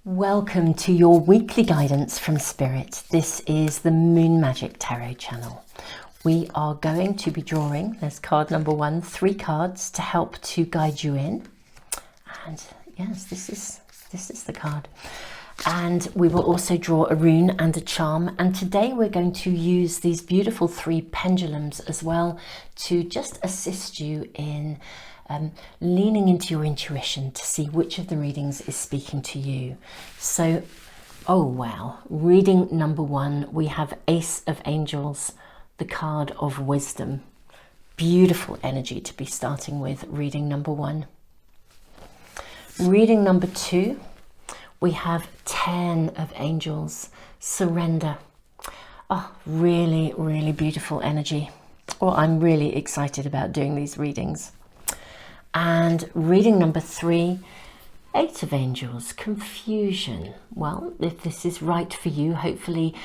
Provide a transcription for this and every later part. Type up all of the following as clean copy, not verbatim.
Welcome to your weekly guidance from Spirit. This is the Moon Magic Tarot channel. We are going to be drawing, there's card number 1, 3 cards to help to guide you in. And yes, this is the card. And we will also draw a rune and a charm. And today we're going to use these beautiful 3 pendulums as well to just assist you in leaning into your intuition to see which of the readings is speaking to you. So, oh wow, reading number 1, we have Ace of Angels, the card of wisdom. Beautiful energy to be starting with reading number 1. Reading number 2, we have 10 of Angels, surrender. Oh, really, really beautiful energy. Well, I'm really excited about doing these readings. And reading number 3, 8 of Angels, confusion. Well, if this is right for you, hopefully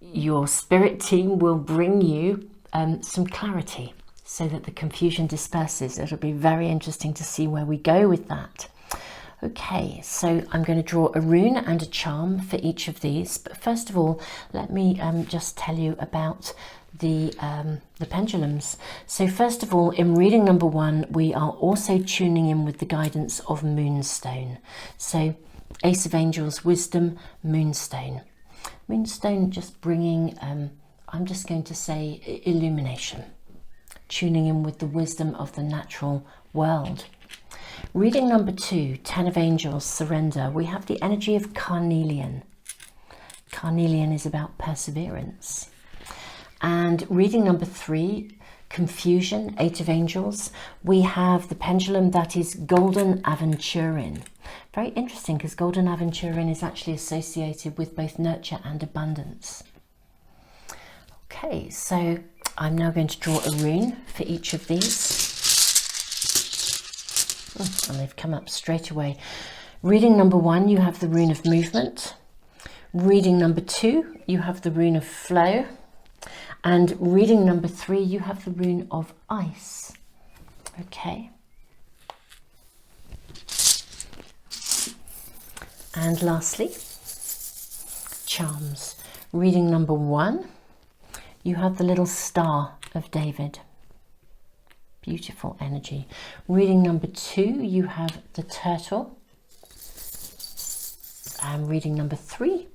your spirit team will bring you some clarity so that the confusion disperses. It'll be very interesting to see where we go with that. Okay, so I'm going to draw a rune and a charm for each of these. But first of all, let me just tell you about the pendulums. So first of all, in reading number 1, we are also tuning in with the guidance of Moonstone. So Ace of Angels, wisdom, Moonstone. Moonstone just bringing, I'm just going to say illumination, tuning in with the wisdom of the natural world. Reading number 2, 10 of Angels, surrender. We have the energy of Carnelian. Carnelian is about perseverance. And reading number 3, confusion, 8 of Angels, we have the pendulum that is Golden Aventurin. Very interesting, because Golden Aventurin is actually associated with both nurture and abundance. Okay, so I'm now going to draw a rune for each of these. Oh, and they've come up straight away. Reading number 1, you have the rune of movement. Reading number 2, you have the rune of flow. And reading number 3, you have the rune of ice. Okay. And lastly, charms. Reading number 1, you have the little star of David. Beautiful energy. Reading number 2, you have the turtle. And reading number 3,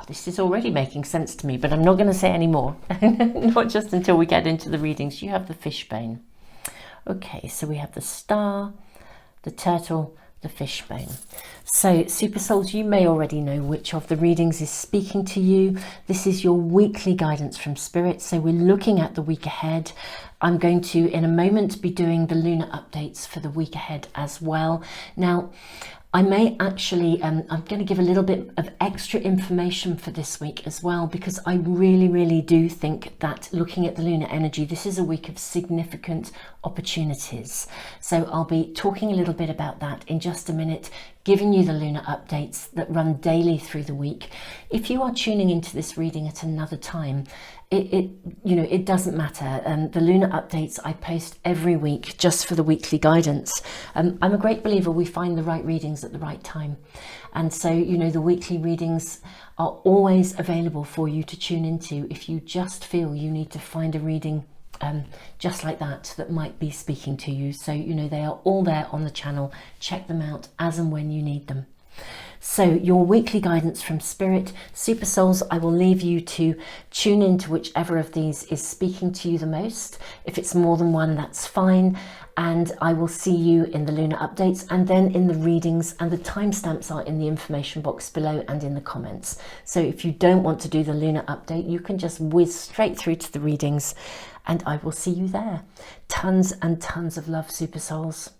this is already making sense to me, but I'm not going to say any more. Not just until we get into the readings. You have the fishbone. Okay, so we have the star, the turtle, the fishbone. So Super Souls, you may already know which of the readings is speaking to you. This is your weekly guidance from Spirit. So we're looking at the week ahead. I'm going to, in a moment, be doing the lunar updates for the week ahead as well. Now, I may actually, I'm going to give a little bit of extra information for this week as well, because I really, really do think that looking at the lunar energy, this is a week of significant opportunities. So I'll be talking a little bit about that in just a minute, giving you the lunar updates that run daily through the week. If you are tuning into this reading at another time, it doesn't matter. The lunar updates I post every week just for the weekly guidance. I'm a great believer we find the right readings at the right time. And so, the weekly readings are always available for you to tune into if you just feel you need to find a reading just like that might be speaking to you. So, they are all there on the channel. Check them out as and when you need them. So your weekly guidance from Spirit. Super Souls, I will leave you to tune into whichever of these is speaking to you the most. If it's more than one, that's fine. And I will see you in the lunar updates and then in the readings, and the timestamps are in the information box below and in the comments. So if you don't want to do the lunar update, you can just whiz straight through to the readings and I will see you there. Tons and tons of love, Super Souls.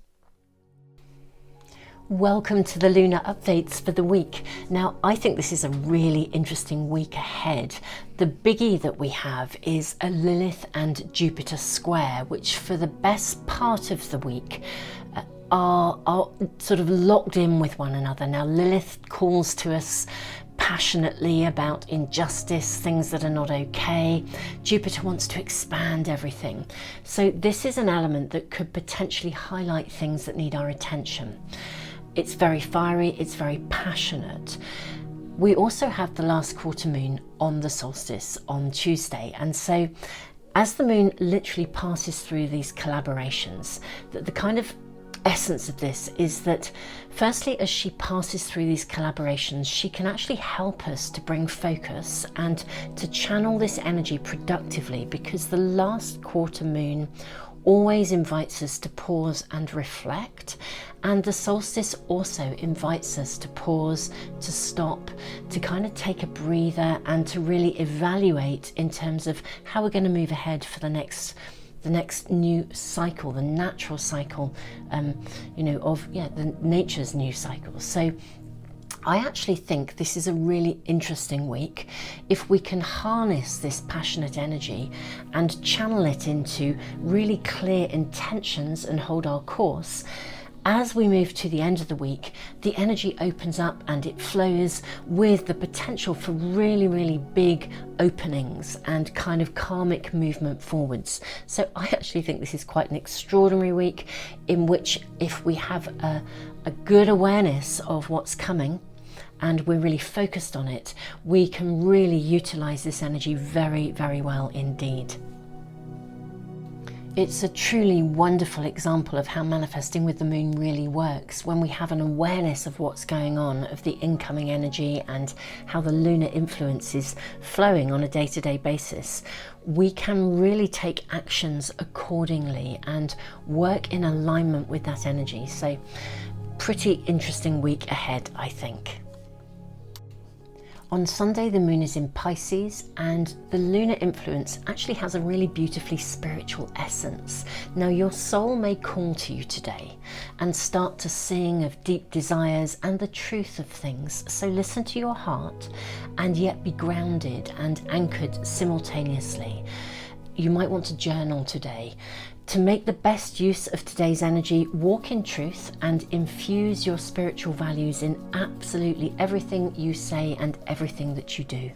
Welcome to the lunar updates for the week. Now, I think this is a really interesting week ahead. The biggie that we have is a Lilith and Jupiter square, which for the best part of the week are sort of locked in with one another. Now, Lilith calls to us passionately about injustice, things that are not okay. Jupiter wants to expand everything. So this is an element that could potentially highlight things that need our attention. It's very fiery, it's very passionate. We also have the last quarter moon on the solstice on Tuesday, and so as the moon literally passes through these collaborations, the kind of essence of this is that firstly, as she passes through these collaborations, she can actually help us to bring focus and to channel this energy productively, because the last quarter moon always invites us to pause and reflect, and the solstice also invites us to pause, to stop, to kind of take a breather and to really evaluate in terms of how we're going to move ahead for the next new cycle, the natural cycle, the nature's new cycle. So I actually think this is a really interesting week. If we can harness this passionate energy and channel it into really clear intentions and hold our course, as we move to the end of the week, the energy opens up and it flows with the potential for really, really big openings and kind of karmic movement forwards. So I actually think this is quite an extraordinary week in which, if we have a good awareness of what's coming and we're really focused on it, we can really utilize this energy very, very well indeed. It's a truly wonderful example of how manifesting with the moon really works. When we have an awareness of what's going on, of the incoming energy and how the lunar influence is flowing on a day-to-day basis, we can really take actions accordingly and work in alignment with that energy. So pretty interesting week ahead, I think. On Sunday, the moon is in Pisces, and the lunar influence actually has a really beautifully spiritual essence. Now, your soul may call to you today and start to sing of deep desires and the truth of things. So listen to your heart and yet be grounded and anchored simultaneously. You might want to journal today. To make the best use of today's energy, walk in truth and infuse your spiritual values in absolutely everything you say and everything that you do.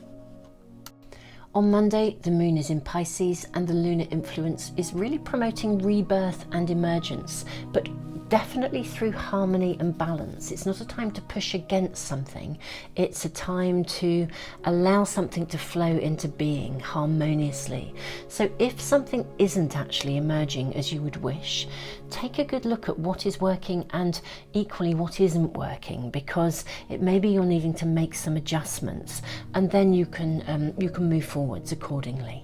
On Monday, the moon is in Pisces and the lunar influence is really promoting rebirth and emergence, but definitely through harmony and balance. It's not a time to push against something. It's a time to allow something to flow into being harmoniously. So if something isn't actually emerging as you would wish, take a good look at what is working and equally what isn't working, because it may be you're needing to make some adjustments, and then you can move forwards accordingly.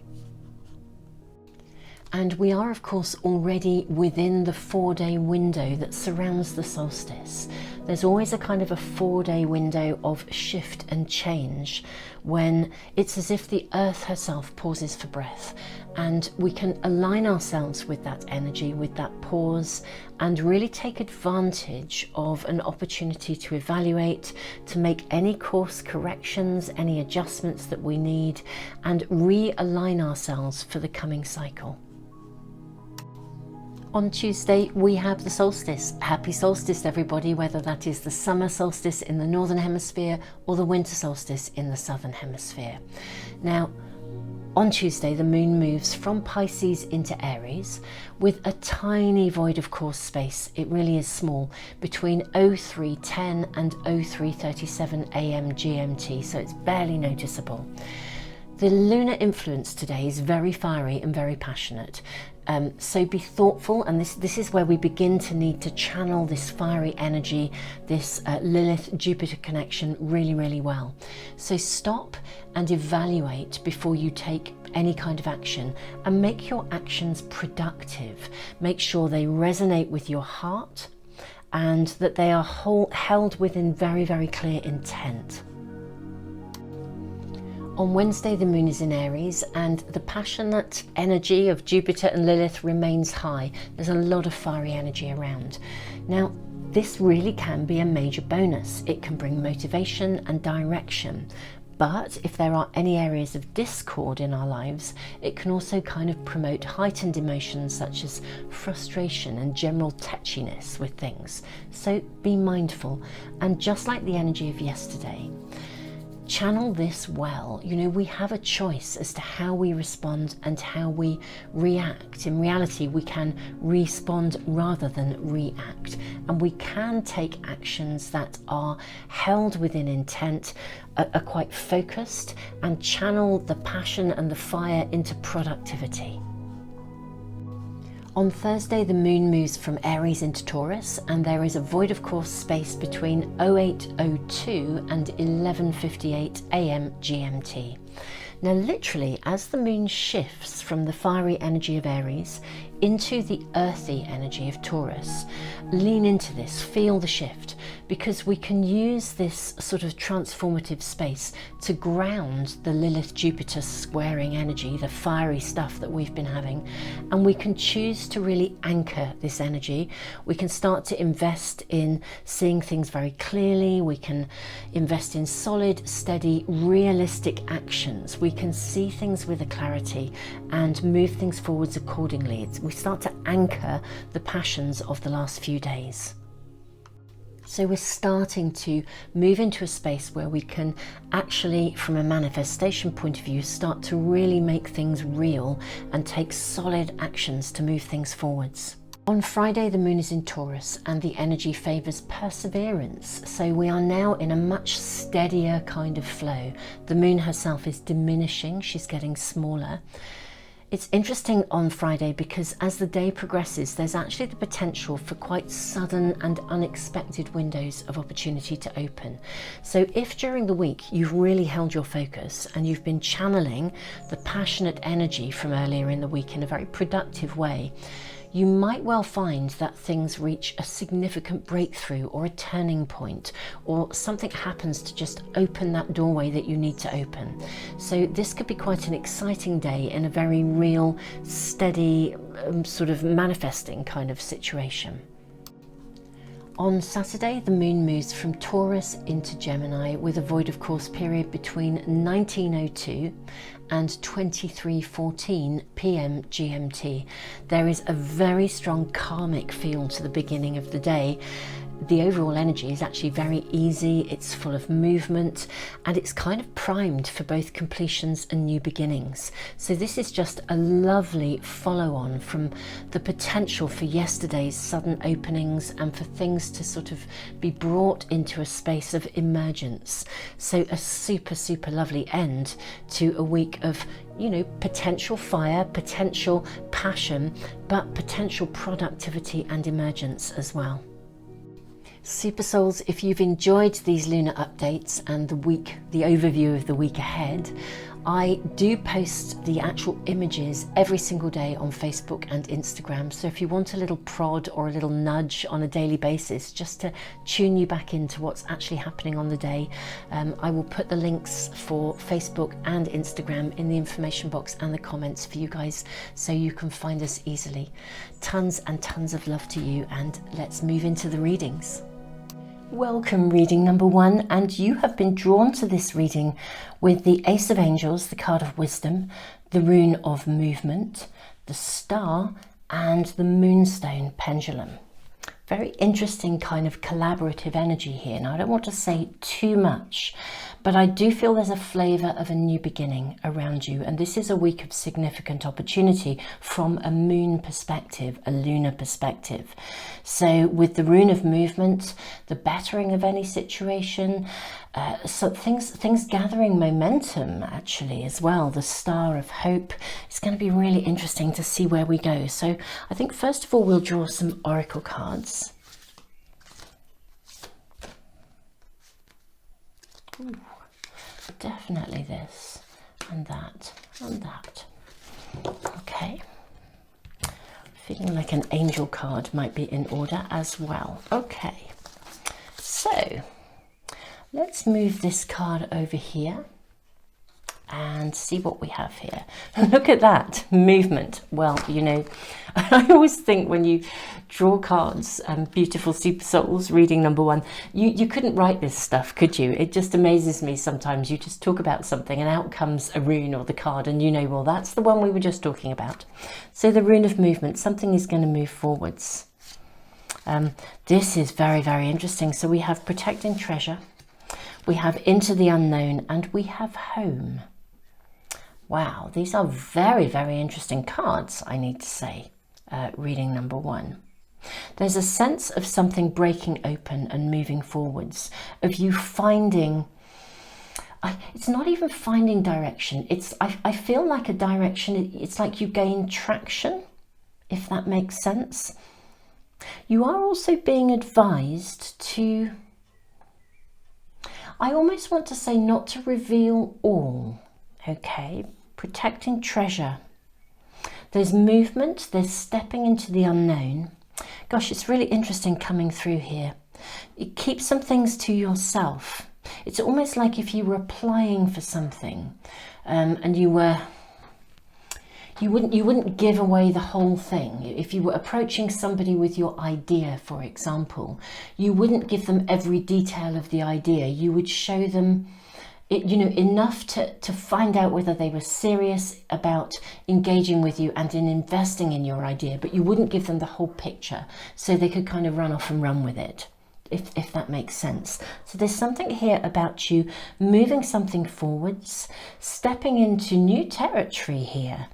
And we are, of course, already within the 4-day window that surrounds the solstice. There's always a kind of a 4-day window of shift and change when it's as if the earth herself pauses for breath, and we can align ourselves with that energy, with that pause, and really take advantage of an opportunity to evaluate, to make any course corrections, any adjustments that we need, and realign ourselves for the coming cycle. On Tuesday, we have the solstice. Happy solstice, everybody, whether that is the summer solstice in the northern hemisphere or the winter solstice in the southern hemisphere. Now, on Tuesday, the moon moves from Pisces into Aries with a tiny void of course space. It really is small, between 03:10 and 03:37 AM GMT, so it's barely noticeable. The lunar influence today is very fiery and very passionate. So be thoughtful, and this is where we begin to need to channel this fiery energy, this Lilith-Jupiter connection really, really well. So stop and evaluate before you take any kind of action, and make your actions productive. Make sure they resonate with your heart and that they are held within very, very clear intent. On Wednesday, the moon is in Aries and the passionate energy of Jupiter and Lilith remains high. There's a lot of fiery energy around. Now, this really can be a major bonus. It can bring motivation and direction. But if there are any areas of discord in our lives, it can also kind of promote heightened emotions such as frustration and general tetchiness with things. So be mindful. And just like the energy of yesterday, channel this well. You know, we have a choice as to how we respond and how we react. In reality, we can respond rather than react, and we can take actions that are held within intent, are quite focused, and channel the passion and the fire into productivity. On Thursday, the moon moves from Aries into Taurus, and there is a void of course space between 08:02 and 11:58 AM GMT. Now literally, as the moon shifts from the fiery energy of Aries into the earthy energy of Taurus, lean into this, feel the shift, because we can use this sort of transformative space to ground the Lilith-Jupiter squaring energy, the fiery stuff that we've been having, and we can choose to really anchor this energy. We can start to invest in seeing things very clearly. We can invest in solid, steady, realistic actions. We can see things with a clarity and move things forwards accordingly. We start to anchor the passions of the last few days. So we're starting to move into a space where we can actually, from a manifestation point of view, start to really make things real and take solid actions to move things forwards. On Friday, the moon is in Taurus and the energy favours perseverance. So we are now in a much steadier kind of flow. The moon herself is diminishing, she's getting smaller. It's interesting on Friday because as the day progresses, there's actually the potential for quite sudden and unexpected windows of opportunity to open. So if during the week you've really held your focus and you've been channeling the passionate energy from earlier in the week in a very productive way, you might well find that things reach a significant breakthrough or a turning point, or something happens to just open that doorway that you need to open. So this could be quite an exciting day in a very real, steady, sort of manifesting kind of situation. On Saturday, the moon moves from Taurus into Gemini with a void of course period between 19:02 and 23:14 PM GMT. There is a very strong karmic feel to the beginning of the day. The overall energy is actually very easy, it's full of movement, and it's kind of primed for both completions and new beginnings. So this is just a lovely follow-on from the potential for yesterday's sudden openings and for things to sort of be brought into a space of emergence. So a super, super lovely end to a week of, you know, potential fire, potential passion, but potential productivity and emergence as well. Super Souls, if you've enjoyed these lunar updates and the overview of the week ahead, I do post the actual images every single day on Facebook and Instagram. So if you want a little prod or a little nudge on a daily basis, just to tune you back into what's actually happening on the day, I will put the links for Facebook and Instagram in the information box and the comments for you guys, so you can find us easily. Tons and tons of love to you, and let's move into the readings. Welcome, reading number 1, and you have been drawn to this reading with the Ace of Angels, the card of wisdom, the rune of movement, the star, and the moonstone pendulum. Very interesting kind of collaborative energy here. Now, I don't want to say too much, but I do feel there's a flavour of a new beginning around you, and this is a week of significant opportunity from a moon perspective, a lunar perspective. So with the rune of movement, the bettering of any situation, so things gathering momentum actually as well. The star of hope. It's going to be really interesting to see where we go. So I think first of all we'll draw some oracle cards. Ooh, definitely this and that and that. Okay. Feeling like an angel card might be in order as well. Okay. So let's move this card over here and see what we have here. Look at that movement. Well, you know, I always think when you draw cards, beautiful super souls, reading number 1, you couldn't write this stuff, could you? It just amazes me sometimes. You just talk about something and out comes a rune or the card, and you know, well, that's the one we were just talking about. So the rune of movement, something is going to move forwards. This is very, very interesting. So we have protecting treasure. we have Into the Unknown, and we have Home. Wow, these are very, very interesting cards, I need to say, reading number 1. There's a sense of something breaking open and moving forwards, of you finding, it's not even finding direction, I feel like a direction, it's like you gain traction, if that makes sense. You are also being advised to, I almost want to say not to reveal all, okay? Protecting treasure. There's movement, there's stepping into the unknown. Gosh, it's really interesting coming through here. Keep some things to yourself. It's almost like if you were applying for something and you wouldn't give away the whole thing. If you were approaching somebody with your idea, for example, you wouldn't give them every detail of the idea. You would show them enough to find out whether they were serious about engaging with you and in investing in your idea, but you wouldn't give them the whole picture so they could kind of run off and run with it, if that makes sense. So there's something here about you moving something forwards, stepping into new territory here,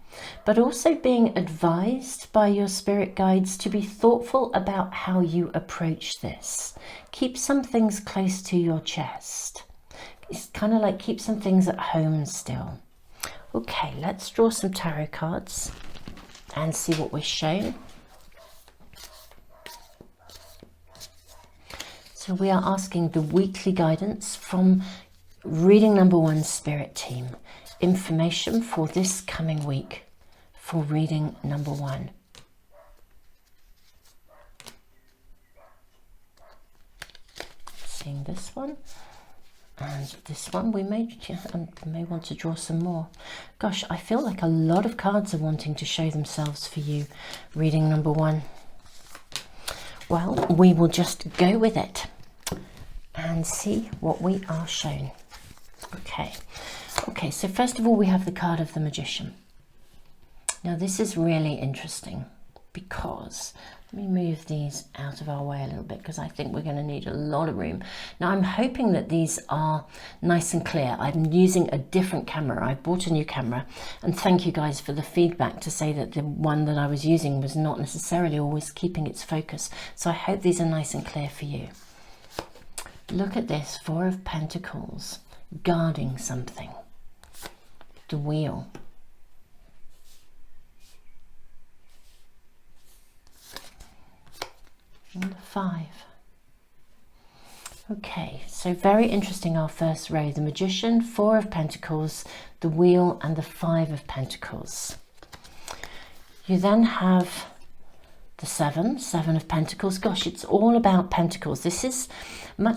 but also being advised by your spirit guides to be thoughtful about how you approach this. Keep some things close to your chest. It's kind of like keep some things at home still. Okay, let's draw some tarot cards and see what we're shown. So we are asking the weekly guidance from reading number 1 spirit team. Information for this coming week for reading number 1. Seeing this one. And this one, we may want to draw some more. Gosh, I feel like a lot of cards are wanting to show themselves for you, reading number 1. Well, we will just go with it and see what we are shown. Okay, so first of all, we have the card of the Magician. Now, this is really interesting because, let me move these out of our way a little bit because I think we're going to need a lot of room. Now, I'm hoping that these are nice and clear. I'm using a different camera. I bought a new camera, and thank you guys for the feedback to say that the one that I was using was not necessarily always keeping its focus. So I hope these are nice and clear for you. Look at this, 4 of Pentacles, guarding something. The Wheel. And the 5. Okay, so very interesting, our first row. The Magician, 4 of Pentacles, the Wheel, and the 5 of Pentacles. You then have the 7 of Pentacles. Gosh, it's all about Pentacles. This is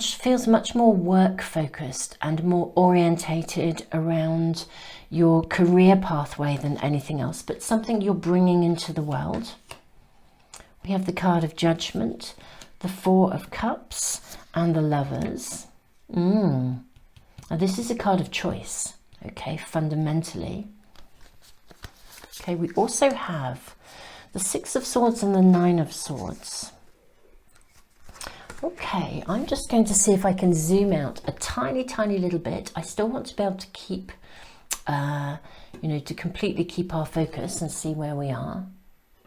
feels much more work focused and more orientated around your career pathway than anything else, but something you're bringing into the world. We have the card of Judgment, the 4 of Cups, and the Lovers. Now this is a card of choice, okay, fundamentally. Okay, we also have the 6 of Swords and the 9 of Swords. Okay, I'm just going to see if I can zoom out a tiny little bit. I still want to be able to keep, to completely keep our focus and see where we are.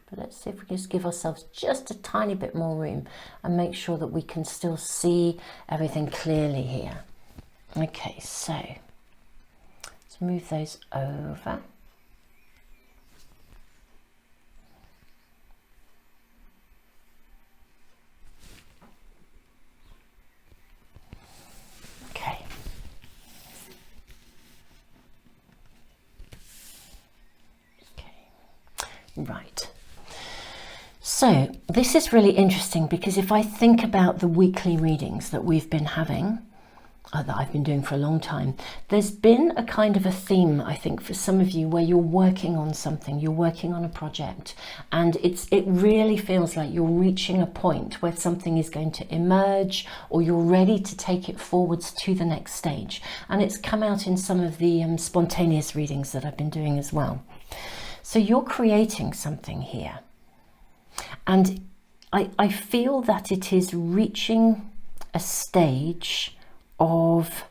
But let's see if we can just give ourselves just a tiny bit more room and make sure that we can still see everything clearly here. Okay, so let's move those over. Right, so this is really interesting because if I think about the weekly readings that we've been having, that I've been doing for a long time, there's been a kind of a theme, I think, for some of you where you're working on something, you're working on a project, and it really feels like you're reaching a point where something is going to emerge or you're ready to take it forwards to the next stage. And it's come out in some of the spontaneous readings that I've been doing as well. So you're creating something here, and I feel that it is reaching a stage of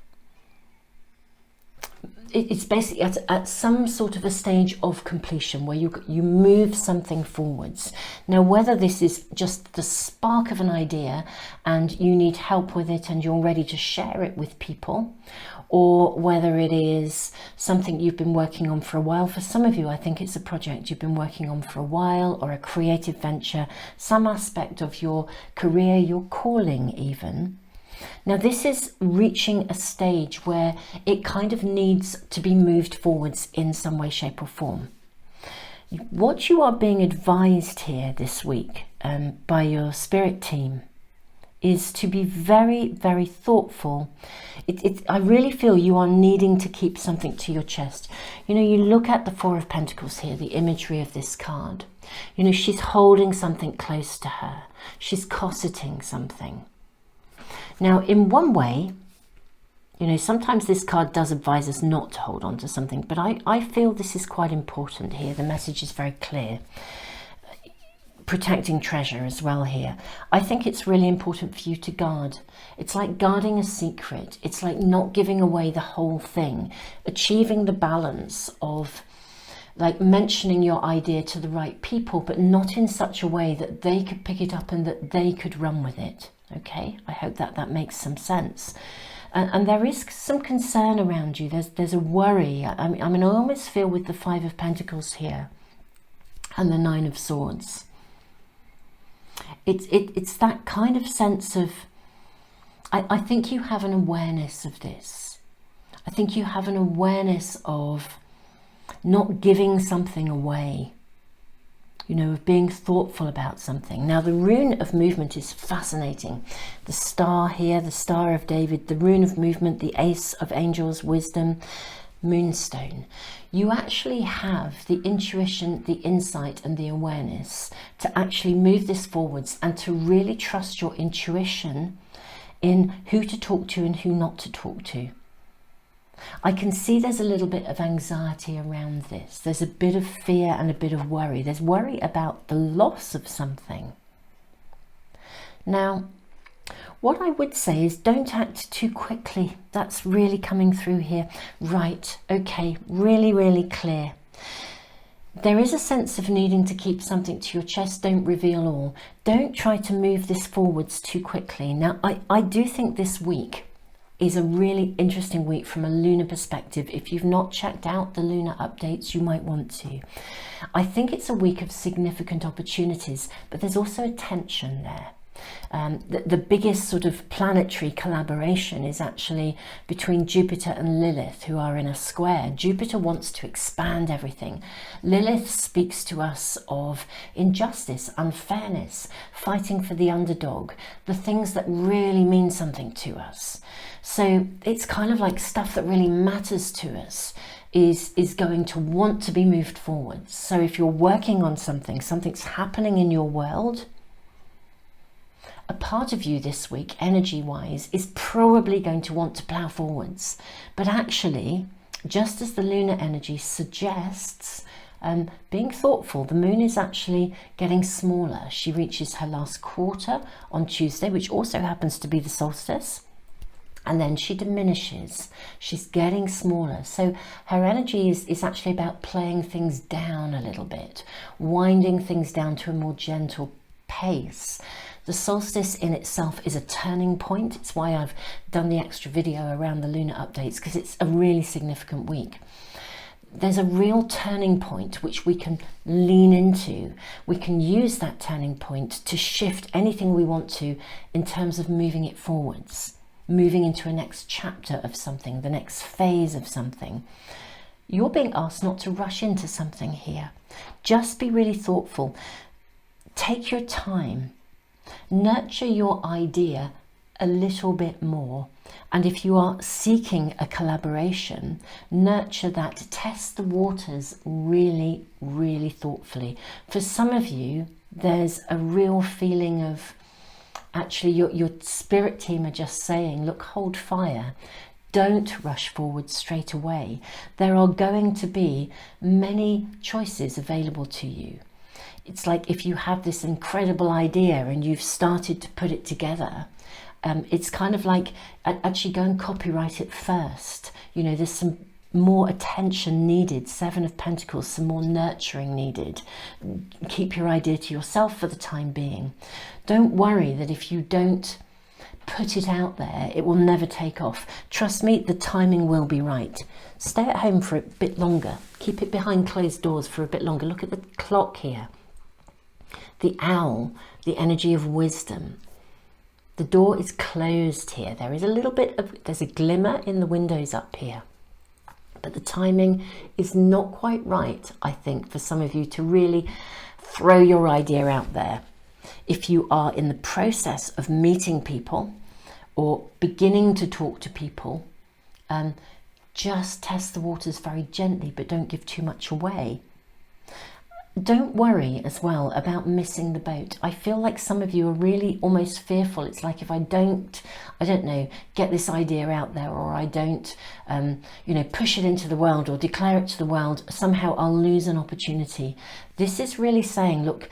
it's basically at some sort of a stage of completion where you move something forwards. Now, whether this is just the spark of an idea and you need help with it and you're ready to share it with people, or whether it is something you've been working on for a while. For some of you, I think it's a project you've been working on for a while, or a creative venture, some aspect of your career, your calling even. Now, this is reaching a stage where it kind of needs to be moved forwards in some way, shape or form. What you are being advised here this week by your spirit team is to be very, very thoughtful. I really feel you are needing to keep something to your chest. You know, you look at the Four of Pentacles here, the imagery of this card. You know, she's holding something close to her. She's cosseting something. Now, in one way, you know, sometimes this card does advise us not to hold on to something, but I feel this is quite important here. The message is very clear. Protecting treasure as well here. I think it's really important for you to guard. It's like guarding a secret. It's like not giving away the whole thing. Achieving the balance of like mentioning your idea to the right people, but not in such a way that they could pick it up and that they could run with it. Okay, I hope that makes some sense. And there is some concern around you. There's a worry. I mean, I almost feel with the Five of Pentacles here and the Nine of Swords. It's that kind of sense of, I think you have an awareness of this. I think you have an awareness of not giving something away. You know, of being thoughtful about something. Now, the rune of movement is fascinating. The star here, the Star of David, the rune of movement, the Ace of Angels, wisdom, moonstone. You actually have the intuition, the insight and the awareness to actually move this forwards and to really trust your intuition in who to talk to and who not to talk to. I can see there's a little bit of anxiety around this. There's a bit of fear and a bit of worry. There's worry about the loss of something. Now, what I would say is don't act too quickly. That's really coming through here. Right, okay, really, really clear. There is a sense of needing to keep something to your chest. Don't reveal all. Don't try to move this forwards too quickly. Now, I do think this week is a really interesting week from a lunar perspective. If you've not checked out the lunar updates, you might want to. I think it's a week of significant opportunities, but there's also a tension there. The biggest sort of planetary collaboration is actually between Jupiter and Lilith, who are in a square. Jupiter wants to expand everything. Lilith speaks to us of injustice, unfairness, fighting for the underdog, the things that really mean something to us. So it's kind of like stuff that really matters to us is going to want to be moved forward. So if you're working on something, something's happening in your world, a part of you this week, energy-wise, is probably going to want to plough forwards. But actually, just as the lunar energy suggests, being thoughtful, the moon is actually getting smaller. She reaches her last quarter on Tuesday, which also happens to be the solstice. And then she diminishes. She's getting smaller. So her energy is actually about playing things down a little bit, winding things down to a more gentle pace. The solstice in itself is a turning point. It's why I've done the extra video around the lunar updates, because it's a really significant week. There's a real turning point which we can lean into. We can use that turning point to shift anything we want to in terms of moving it forwards, moving into a next chapter of something, the next phase of something. You're being asked not to rush into something here. Just be really thoughtful. Take your time. Nurture your idea a little bit more. And if you are seeking a collaboration, nurture that. Test the waters really, really thoughtfully. For some of you, there's a real feeling of, actually your spirit team are just saying, look, hold fire. Don't rush forward straight away. There are going to be many choices available to you. It's like if you have this incredible idea and you've started to put it together, it's kind of like actually go and copyright it first. You know, there's some more attention needed. Seven of Pentacles, some more nurturing needed. Keep your idea to yourself for the time being. Don't worry that if you don't put it out there, it will never take off. Trust me, the timing will be right. Stay at home for a bit longer. Keep it behind closed doors for a bit longer. Look at the clock here. The owl, the energy of wisdom. The door is closed here. There is a little bit of, there's a glimmer in the windows up here. But the timing is not quite right, I think, for some of you to really throw your idea out there. If you are in the process of meeting people or beginning to talk to people, just test the waters very gently, but don't give too much away. Don't worry as well about missing the boat. I feel like some of you are really almost fearful. It's like, if I don't know, get this idea out there, or I don't, you know, push it into the world or declare it to the world, somehow I'll lose an opportunity. This is really saying, look,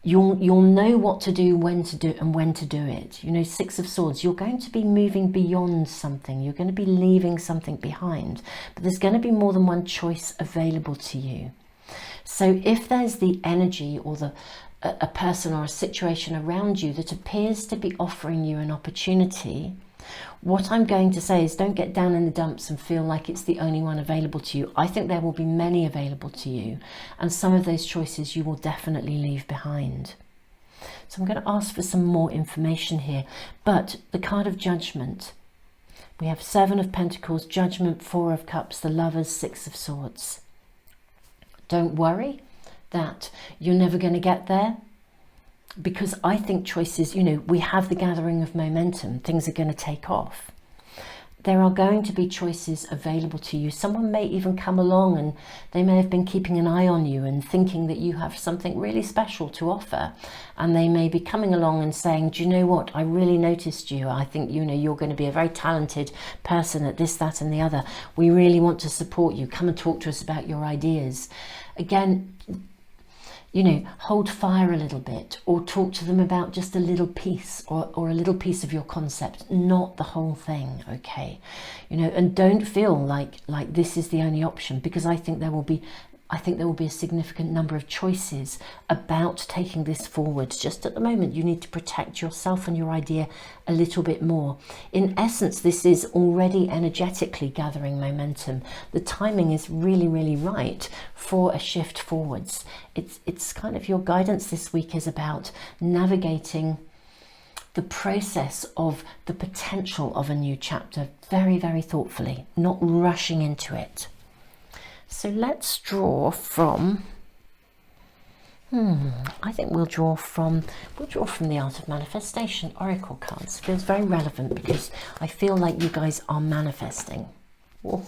you'll know what to do, when to do, and when to do it. You know, Six of Swords, you're going to be moving beyond something. You're going to be leaving something behind, but there's going to be more than one choice available to you. So if there's the energy or a person or a situation around you that appears to be offering you an opportunity, what I'm going to say is, don't get down in the dumps and feel like it's the only one available to you. I think there will be many available to you, and some of those choices you will definitely leave behind. So I'm going to ask for some more information here. But the card of Judgment, we have Seven of Pentacles, Judgment, Four of Cups, the Lovers, Six of Swords. Don't worry that you're never going to get there, because I think choices, you know, we have the gathering of momentum. Things are going to take off. There are going to be choices available to you. Someone may even come along and they may have been keeping an eye on you and thinking that you have something really special to offer. And they may be coming along and saying, do you know what? I really noticed you. I think, you know, you're going to be a very talented person at this, that, and the other. We really want to support you. Come and talk to us about your ideas. Again, you know, hold fire a little bit, or talk to them about just a little piece or a little piece of your concept, not the whole thing, okay? You know, and don't feel like this is the only option, because I think there will be a significant number of choices about taking this forward. Just at the moment, you need to protect yourself and your idea a little bit more. In essence, this is already energetically gathering momentum. The timing is really, really right for a shift forwards. It's kind of your guidance this week is about navigating the process of the potential of a new chapter very, very thoughtfully, not rushing into it. So let's draw from, I think we'll draw from the Art of Manifestation Oracle cards. It feels very relevant because I feel like you guys are manifesting. Whoa.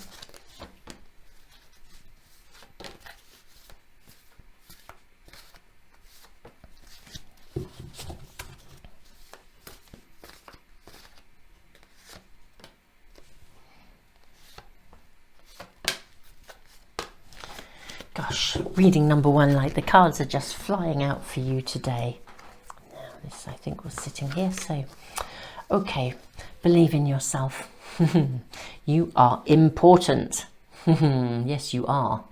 Gosh, reading number one, like the cards are just flying out for you today. Now this, I think, was sitting here. So, okay, believe in yourself. You are important. Yes, you are.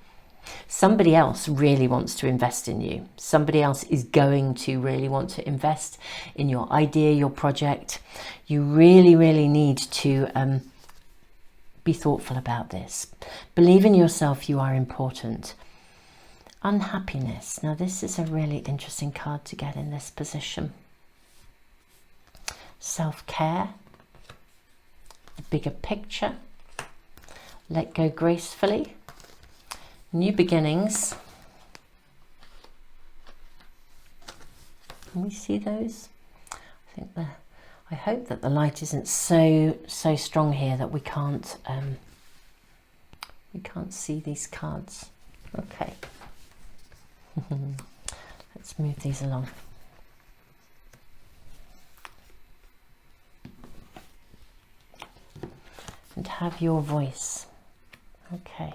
Somebody else really wants to invest in you. Somebody else is going to really want to invest in your idea, your project. You really, really need to be thoughtful about this. Believe in yourself. You are important. Unhappiness. Now this is a really interesting card to get in this position. Self-care, the bigger picture, let go gracefully, new beginnings. Can we see those? I hope that the light isn't so strong here that we can't see these cards. Okay. Let's move these along. And have your voice. Okay.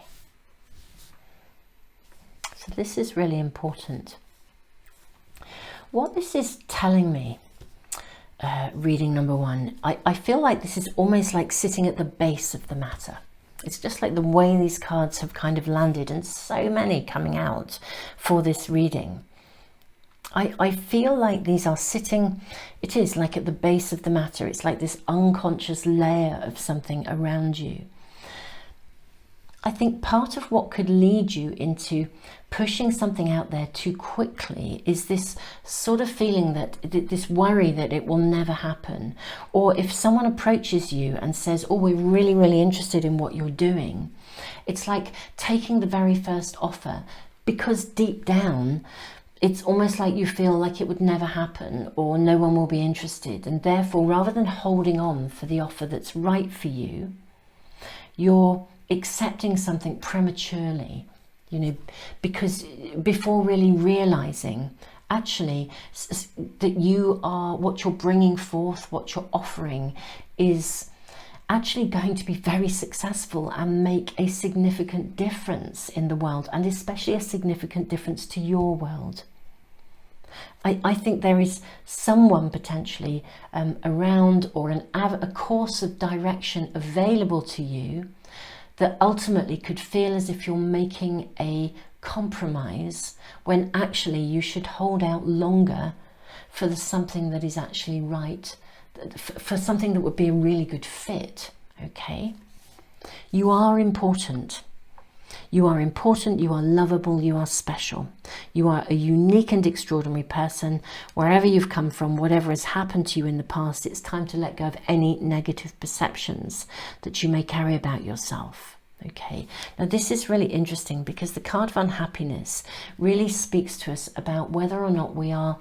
So this is really important. What this is telling me, reading number one, I feel like this is almost like sitting at the base of the matter. It's just like the way these cards have kind of landed, and so many coming out for this reading. I feel like these are sitting, it is like at the base of the matter. It's like this unconscious layer of something around you. I think part of what could lead you into pushing something out there too quickly is this sort of feeling that, this worry that it will never happen. Or if someone approaches you and says, oh, we're really, really interested in what you're doing, it's like taking the very first offer, because deep down, it's almost like you feel like it would never happen or no one will be interested. And therefore, rather than holding on for the offer that's right for you, you're accepting something prematurely, you know, because before really realizing actually that you are, what you're bringing forth, what you're offering is actually going to be very successful and make a significant difference in the world, and especially a significant difference to your world. I think there is someone potentially around, or a course of direction available to you that ultimately could feel as if you're making a compromise when actually you should hold out longer for something that is actually right, for something that would be a really good fit, okay? You are important. You are important, you are lovable, you are special. You are a unique and extraordinary person. Wherever you've come from, whatever has happened to you in the past, it's time to let go of any negative perceptions that you may carry about yourself. Okay, now this is really interesting because the card of unhappiness really speaks to us about whether or not we are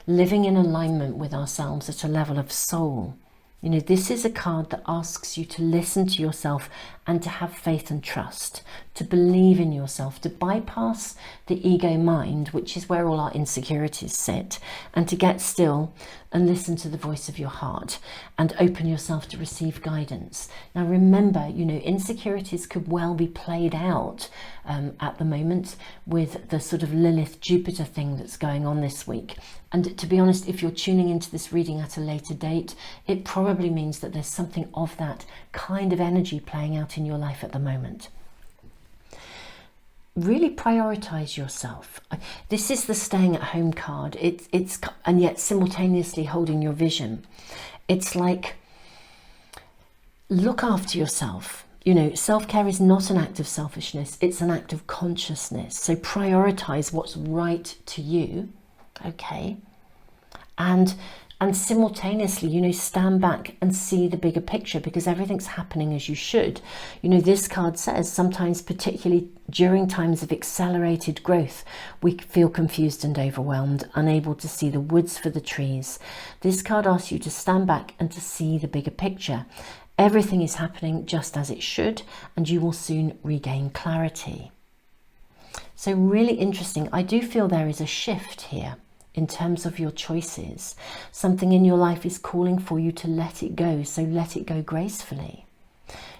living in alignment with ourselves at a level of soul. You know, this is a card that asks you to listen to yourself and to have faith and trust, to believe in yourself, to bypass the ego mind, which is where all our insecurities sit, and to get still and listen to the voice of your heart and open yourself to receive guidance. Now remember, you know, insecurities could well be played out at the moment with the sort of Lilith-Jupiter thing that's going on this week. And to be honest, if you're tuning into this reading at a later date, it probably means that there's something of that kind of energy playing out in your life at the moment. Really prioritize yourself. This is the staying at home card. It's and yet simultaneously holding your vision. It's like, look after yourself. You know, self-care is not an act of selfishness, it's an act of consciousness. So prioritize what's right to you, okay? And simultaneously, you know, stand back and see the bigger picture, because everything's happening as you should. You know, this card says sometimes, particularly during times of accelerated growth, we feel confused and overwhelmed, unable to see the woods for the trees. This card asks you to stand back and to see the bigger picture. Everything is happening just as it should, and you will soon regain clarity. So really interesting. I do feel there is a shift here in terms of your choices. Something in your life is calling for you to let it go, so let it go gracefully.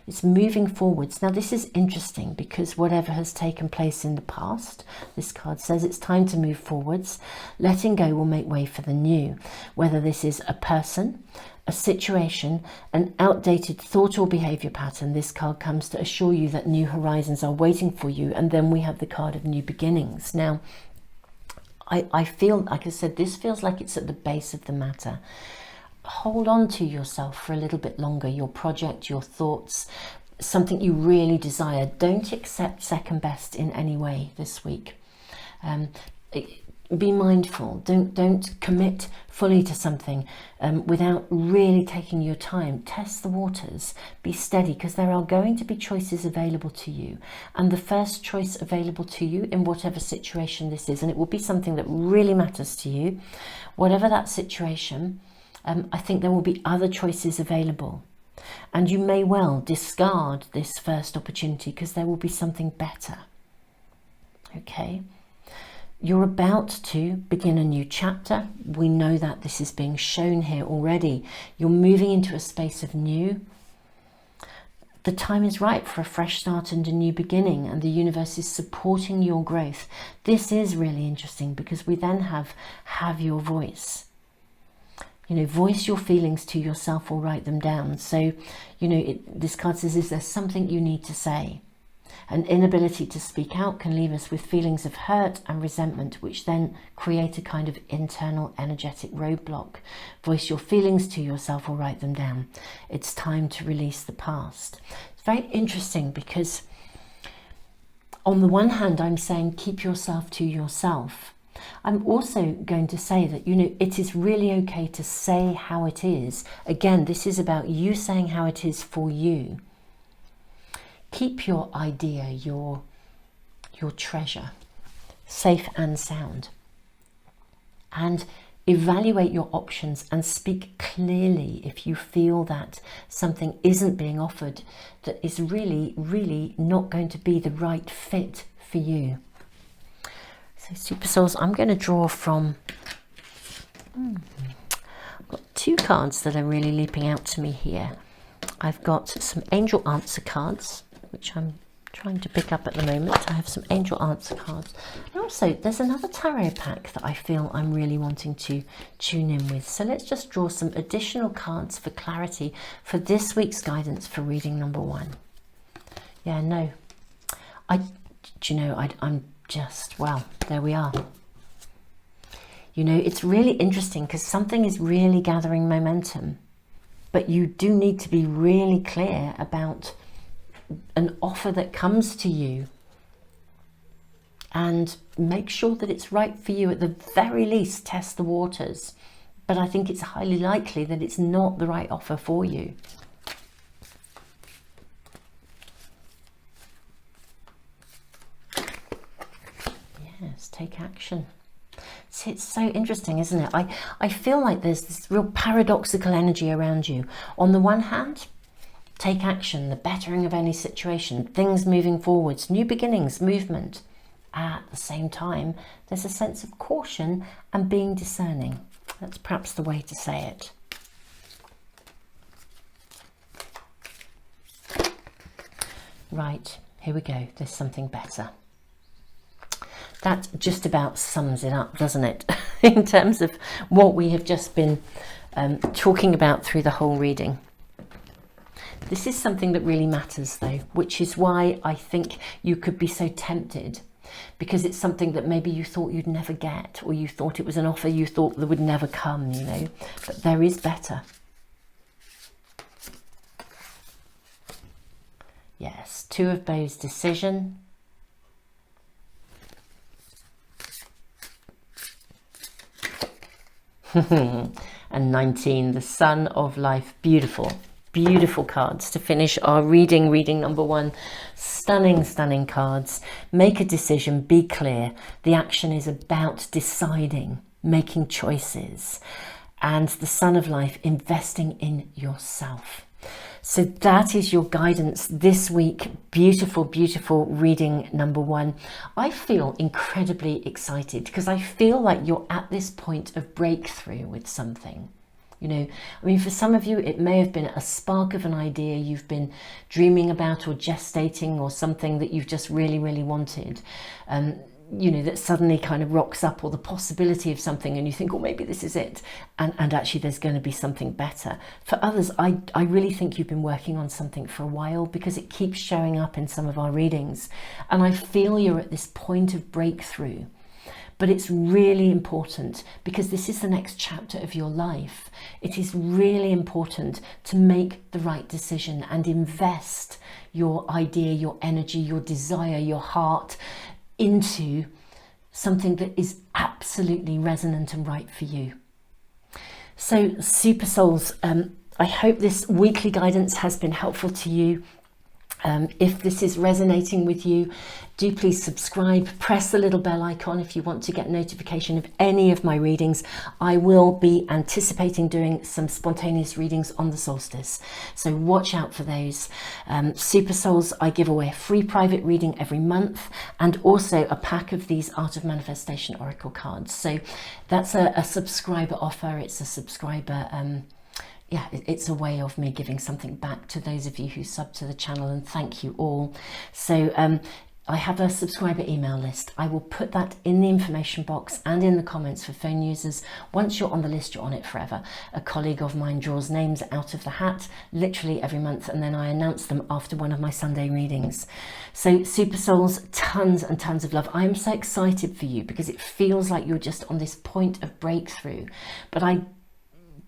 It's moving forwards. Now this is interesting because whatever has taken place in the past, this card says it's time to move forwards. Letting go will make way for the new. Whether this is a person, a situation, an outdated thought or behavior pattern, this card comes to assure you that new horizons are waiting for you. And then we have the card of new beginnings. Now, I feel, like I said, this feels like it's at the base of the matter. Hold on to yourself for a little bit longer, your project, your thoughts, something you really desire. Don't accept second best in any way this week. Be mindful. Don't commit fully to something without really taking your time. Test the waters. Be steady, because there are going to be choices available to you. And the first choice available to you in whatever situation this is, and it will be something that really matters to you, whatever that situation, I think there will be other choices available. And you may well discard this first opportunity because there will be something better. Okay? You're about to begin a new chapter. We know that this is being shown here already. You're moving into a space of new. The time is right for a fresh start and a new beginning, and the universe is supporting your growth. This is really interesting because we then have your voice. You know, voice your feelings to yourself or write them down. So, you know, this card says, is there something you need to say? An inability to speak out can leave us with feelings of hurt and resentment, which then create a kind of internal energetic roadblock. Voice your feelings to yourself or write them down. It's time to release the past. It's very interesting because on the one hand, I'm saying keep yourself to yourself. I'm also going to say that, you know, it is really okay to say how it is. Again, this is about you saying how it is for you. Keep your idea, your treasure, safe and sound. And evaluate your options and speak clearly if you feel that something isn't being offered that is really, really not going to be the right fit for you. So Super Souls, I'm going to draw from, I've got two cards that are really leaping out to me here. I've got some angel answer cards, which I'm trying to pick up at the moment. I have some angel answer cards. And also there's another tarot pack that I feel I'm really wanting to tune in with. So let's just draw some additional cards for clarity for this week's guidance for reading number 1. Yeah, no, I'm just, well, there we are. You know, it's really interesting because something is really gathering momentum, but you do need to be really clear about an offer that comes to you and make sure that it's right for you. At the very least, test the waters, but I think it's highly likely that it's not the right offer for you. Yes, take action. See, it's so interesting, isn't it? I feel like there's this real paradoxical energy around you. On the one hand, take action, the bettering of any situation, things moving forwards, new beginnings, movement. At the same time, there's a sense of caution and being discerning. That's perhaps the way to say it. Right, here we go. There's something better. That just about sums it up, doesn't it? In terms of what we have just been talking about through the whole reading. This is something that really matters though, which is why I think you could be so tempted, because it's something that maybe you thought you'd never get, or you thought it was an offer you thought that would never come, you know, but there is better. Yes, 2 of Bows, decision. And 19, the Sun of Life. Beautiful. Beautiful cards to finish our reading number 1. Stunning, stunning cards. Make a decision, be clear. The action is about deciding, making choices. And the Sun of Life, investing in yourself. So that is your guidance this week. Beautiful, beautiful reading number 1. I feel incredibly excited because I feel like you're at this point of breakthrough with something. You know, I mean, for some of you, it may have been a spark of an idea you've been dreaming about or gestating, or something that you've just really, really wanted. You know, that suddenly kind of rocks up, or the possibility of something, and you think, oh, maybe this is it. And actually there's going to be something better. For others, I really think you've been working on something for a while, because it keeps showing up in some of our readings. And I feel you're at this point of breakthrough. But it's really important, because this is the next chapter of your life. It is really important to make the right decision and invest your idea, your energy, your desire, your heart into something that is absolutely resonant and right for you. So Super Souls, I hope this weekly guidance has been helpful to you. If this is resonating with you, do please subscribe, press the little bell icon if you want to get notification of any of my readings. I will be anticipating doing some spontaneous readings on the solstice, so watch out for those. Super Souls, I give away a free private reading every month, and also a pack of these Art of Manifestation Oracle cards. So that's a subscriber offer. It's a subscriber yeah, it's a way of me giving something back to those of you who sub to the channel, and thank you all. So I have a subscriber email list. I will put that in the information box and in the comments for phone users. Once you're on the list, you're on it forever. A colleague of mine draws names out of the hat literally every month, and then I announce them after one of my Sunday readings. So Super Souls, tons and tons of love. I am so excited for you because it feels like you're just on this point of breakthrough. But I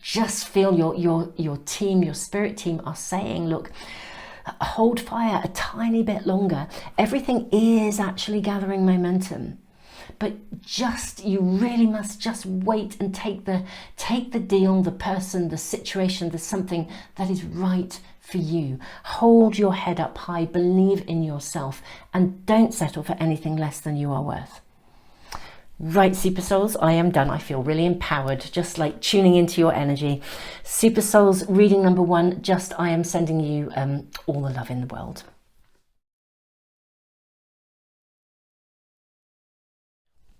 just feel your team, your spirit team are saying, look, hold fire a tiny bit longer. Everything is actually gathering momentum, but you really must just wait and take the deal, the person, the situation, the something that is right for you. Hold your head up high, believe in yourself, and don't settle for anything less than you are worth. Right, Super Souls, I am done. I feel really empowered, just like tuning into your energy. Super Souls, reading number 1, just I am sending you all the love in the world.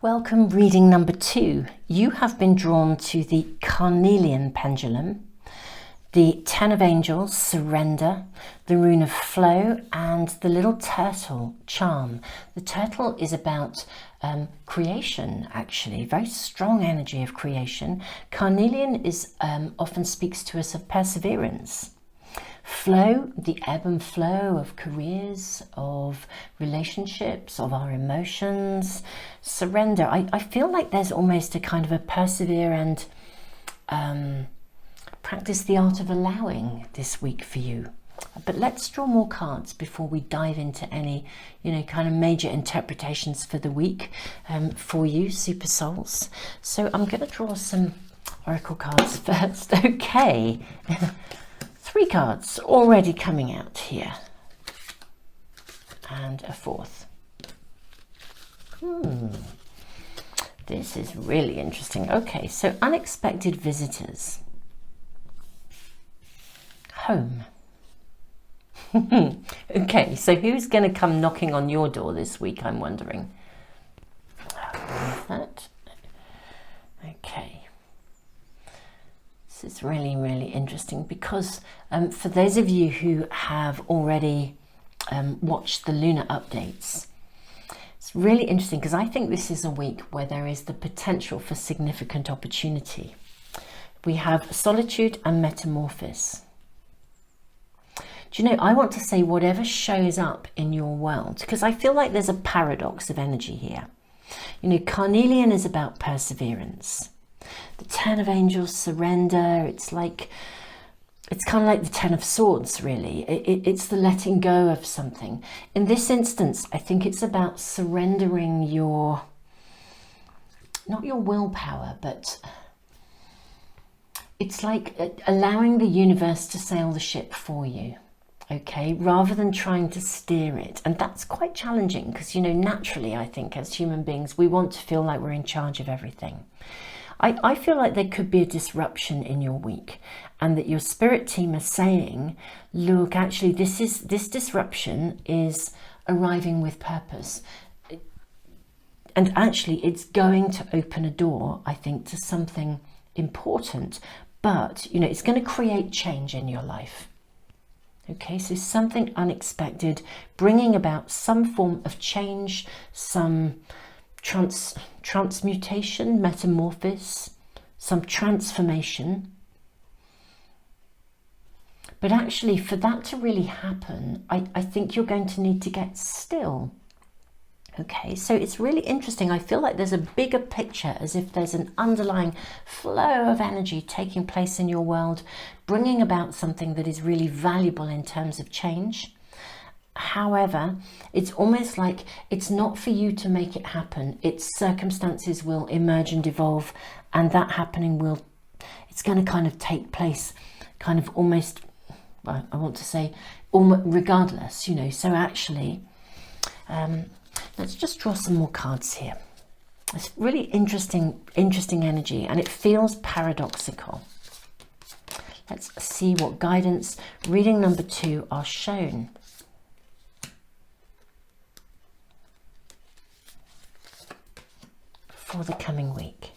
Welcome, reading number 2. You have been drawn to the Carnelian pendulum, the 10 of Angels, surrender, the rune of flow, and the little turtle charm. The turtle is about creation, actually, very strong energy of creation. Carnelian is often speaks to us of perseverance. Flow, the ebb and flow of careers, of relationships, of our emotions. Surrender, I feel like there's almost a kind of a persevere and practice the art of allowing this week for you. But let's draw more cards before we dive into any, kind of major interpretations for the week for you, Super Souls. So I'm going to draw some oracle cards first. Okay, 3 cards already coming out here, and a 4th. This is really interesting. Okay, so unexpected visitors. Home. Okay, so who's going to come knocking on your door this week, I'm wondering? That. Okay. This is really, really interesting because for those of you who have already watched the lunar updates, it's really interesting because I think this is a week where there is the potential for significant opportunity. We have solitude and metamorphosis. Do you know, I want to say whatever shows up in your world, because I feel like there's a paradox of energy here. Carnelian is about perseverance. The 10 of Angels, surrender. It's kind of like the 10 of Swords, really. It's the letting go of something. In this instance, I think it's about surrendering not your willpower, but it's like allowing the universe to sail the ship for you. Okay, rather than trying to steer it. And that's quite challenging because, naturally, I think as human beings, we want to feel like we're in charge of everything. I feel like there could be a disruption in your week and that your spirit team are saying, look, actually, this disruption is arriving with purpose. And actually, it's going to open a door, I think, to something important. But, it's going to create change in your life. Okay, so something unexpected, bringing about some form of change, some transmutation, metamorphosis, some transformation. But actually, for that to really happen, I think you're going to need to get still. Okay, so it's really interesting. I feel like there's a bigger picture, as if there's an underlying flow of energy taking place in your world, bringing about something that is really valuable in terms of change. However, it's almost like it's not for you to make it happen. Its circumstances will emerge and evolve, and that happening it's going to kind of take place kind of almost, well, I want to say, almost regardless, So actually, let's just draw some more cards here. It's really interesting energy, and it feels paradoxical. Let's see what guidance reading number 2 are shown. For the coming week.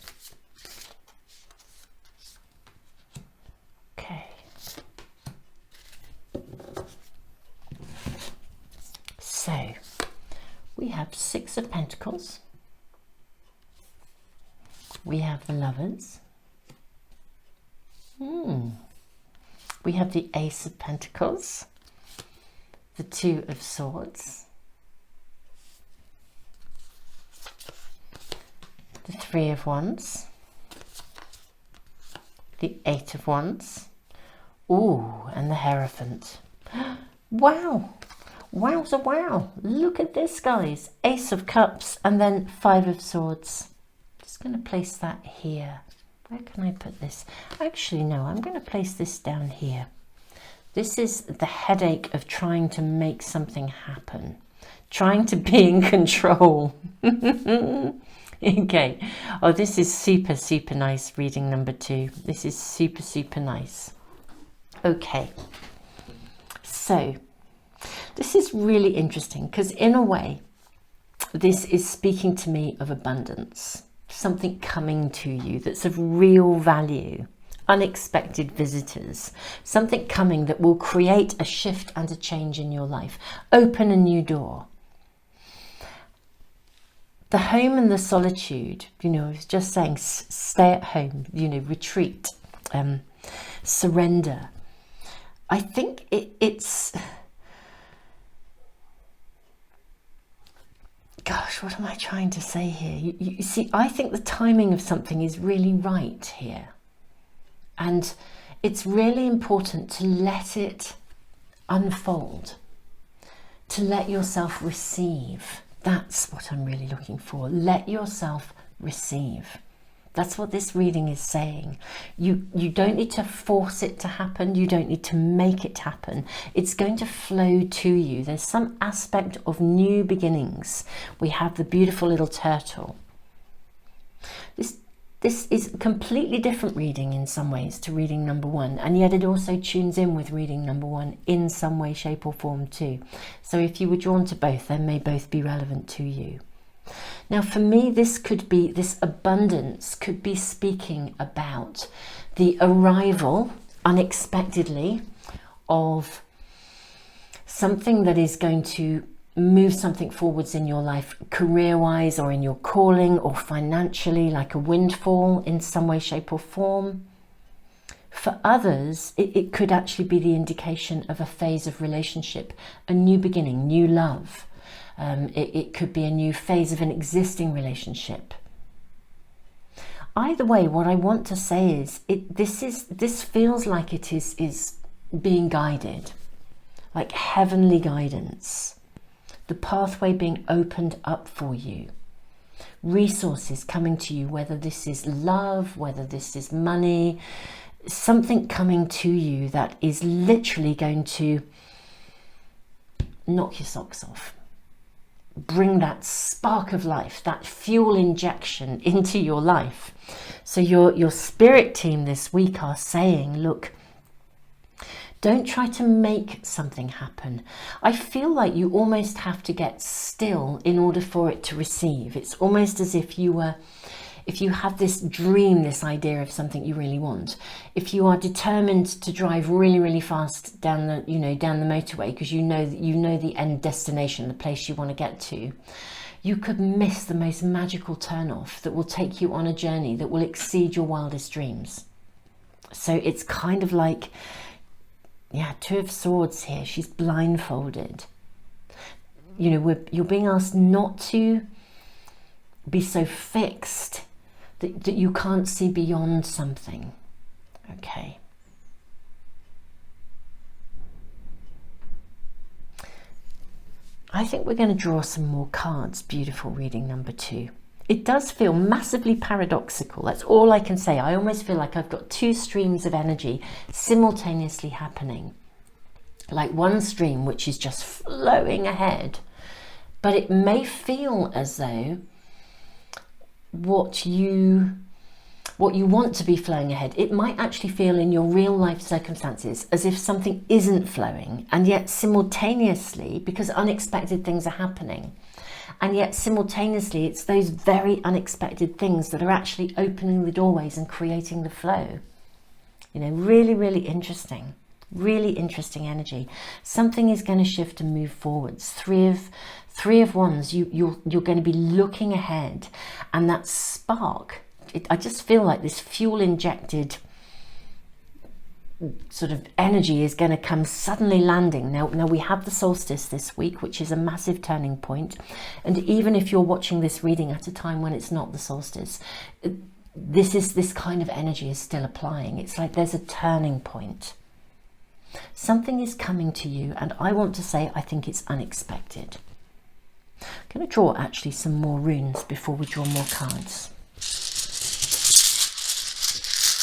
Okay. So, Pentacles. We have the Lovers. We have the Ace of Pentacles, the Two of Swords, the Three of Wands, the Eight of Wands, ooh, and the Hierophant. Wow, wowza wow, look at this, guys. Ace of Cups and then Five of Swords. Just going to place that here. Where can I put this? Actually, no, I'm going to place this down here. This is the headache of trying to make something happen, trying to be in control. Okay. Oh, this is super, super nice, reading number 2. This is super, super nice. Okay. So, this is really interesting because in a way, this is speaking to me of abundance. Something coming to you that's of real value, unexpected visitors, something coming that will create a shift and a change in your life, open a new door. The home and the solitude, you know, I was just saying, stay at home, you know, retreat, surrender. I think it's... Gosh, what am I trying to say here? You see, I think the timing of something is really right here. And it's really important to let it unfold, to let yourself receive. That's what I'm really looking for. Let yourself receive. That's what this reading is saying. You don't need to force it to happen. You don't need to make it happen. It's going to flow to you. There's some aspect of new beginnings. We have the beautiful little turtle. This is a completely different reading in some ways to reading number 1, and yet it also tunes in with reading number 1 in some way, shape or form too. So if you were drawn to both, they may both be relevant to you. Now for me, this could be, this abundance could be speaking about the arrival unexpectedly of something that is going to move something forwards in your life, career-wise or in your calling or financially, like a windfall in some way, shape or form. For others, it could actually be the indication of a phase of relationship, a new beginning, new love. It could be a new phase of an existing relationship. Either way, what I want to say is, this feels like it is being guided, like heavenly guidance. The pathway being opened up for you. Resources coming to you, whether this is love, whether this is money, something coming to you that is literally going to knock your socks off. Bring that spark of life, that fuel injection into your life. So your spirit team this week are saying, look, don't try to make something happen. I feel like you almost have to get still in order for it to receive. It's almost as if you have this dream, this idea of something you really want. If you are determined to drive really, really fast down the motorway because you know the end destination, the place you want to get to, you could miss the most magical turnoff that will take you on a journey that will exceed your wildest dreams. So it's kind of like, yeah, Two of Swords here. She's blindfolded. You know, you're being asked not to be so fixed that you can't see beyond something. Okay. I think we're going to draw some more cards. Beautiful reading number 2. It does feel massively paradoxical. That's all I can say. I almost feel like I've got 2 streams of energy simultaneously happening. Like one stream which is just flowing ahead, but it may feel as though what you want to be flowing ahead, it might actually feel in your real life circumstances as if something isn't flowing, and yet simultaneously, because unexpected things are happening, and yet simultaneously it's those very unexpected things that are actually opening the doorways and creating the flow. You know, really, really interesting energy. Something is going to shift and move forwards. Three Three of Wands, you're going to be looking ahead, and that spark, I just feel like this fuel injected sort of energy is going to come suddenly landing. Now we have the solstice this week, which is a massive turning point, and even if you're watching this reading at a time when it's not the solstice, this kind of energy is still applying. It's like there's a turning point. Something is coming to you, and I want to say I think it's unexpected. I'm going to draw actually some more runes before we draw more cards.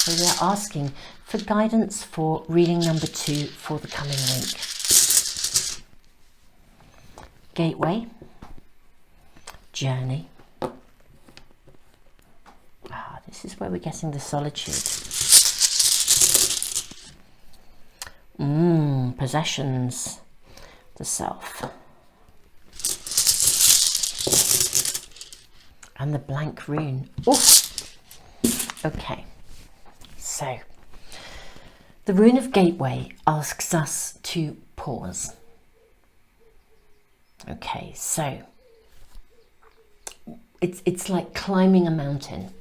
So we are asking for guidance for reading number 2 for the coming week. Gateway, journey. This is where we're getting the solitude. Possessions, the self. And the blank rune. Oof. Okay, so the rune of gateway asks us to pause. Okay, so it's like climbing a mountain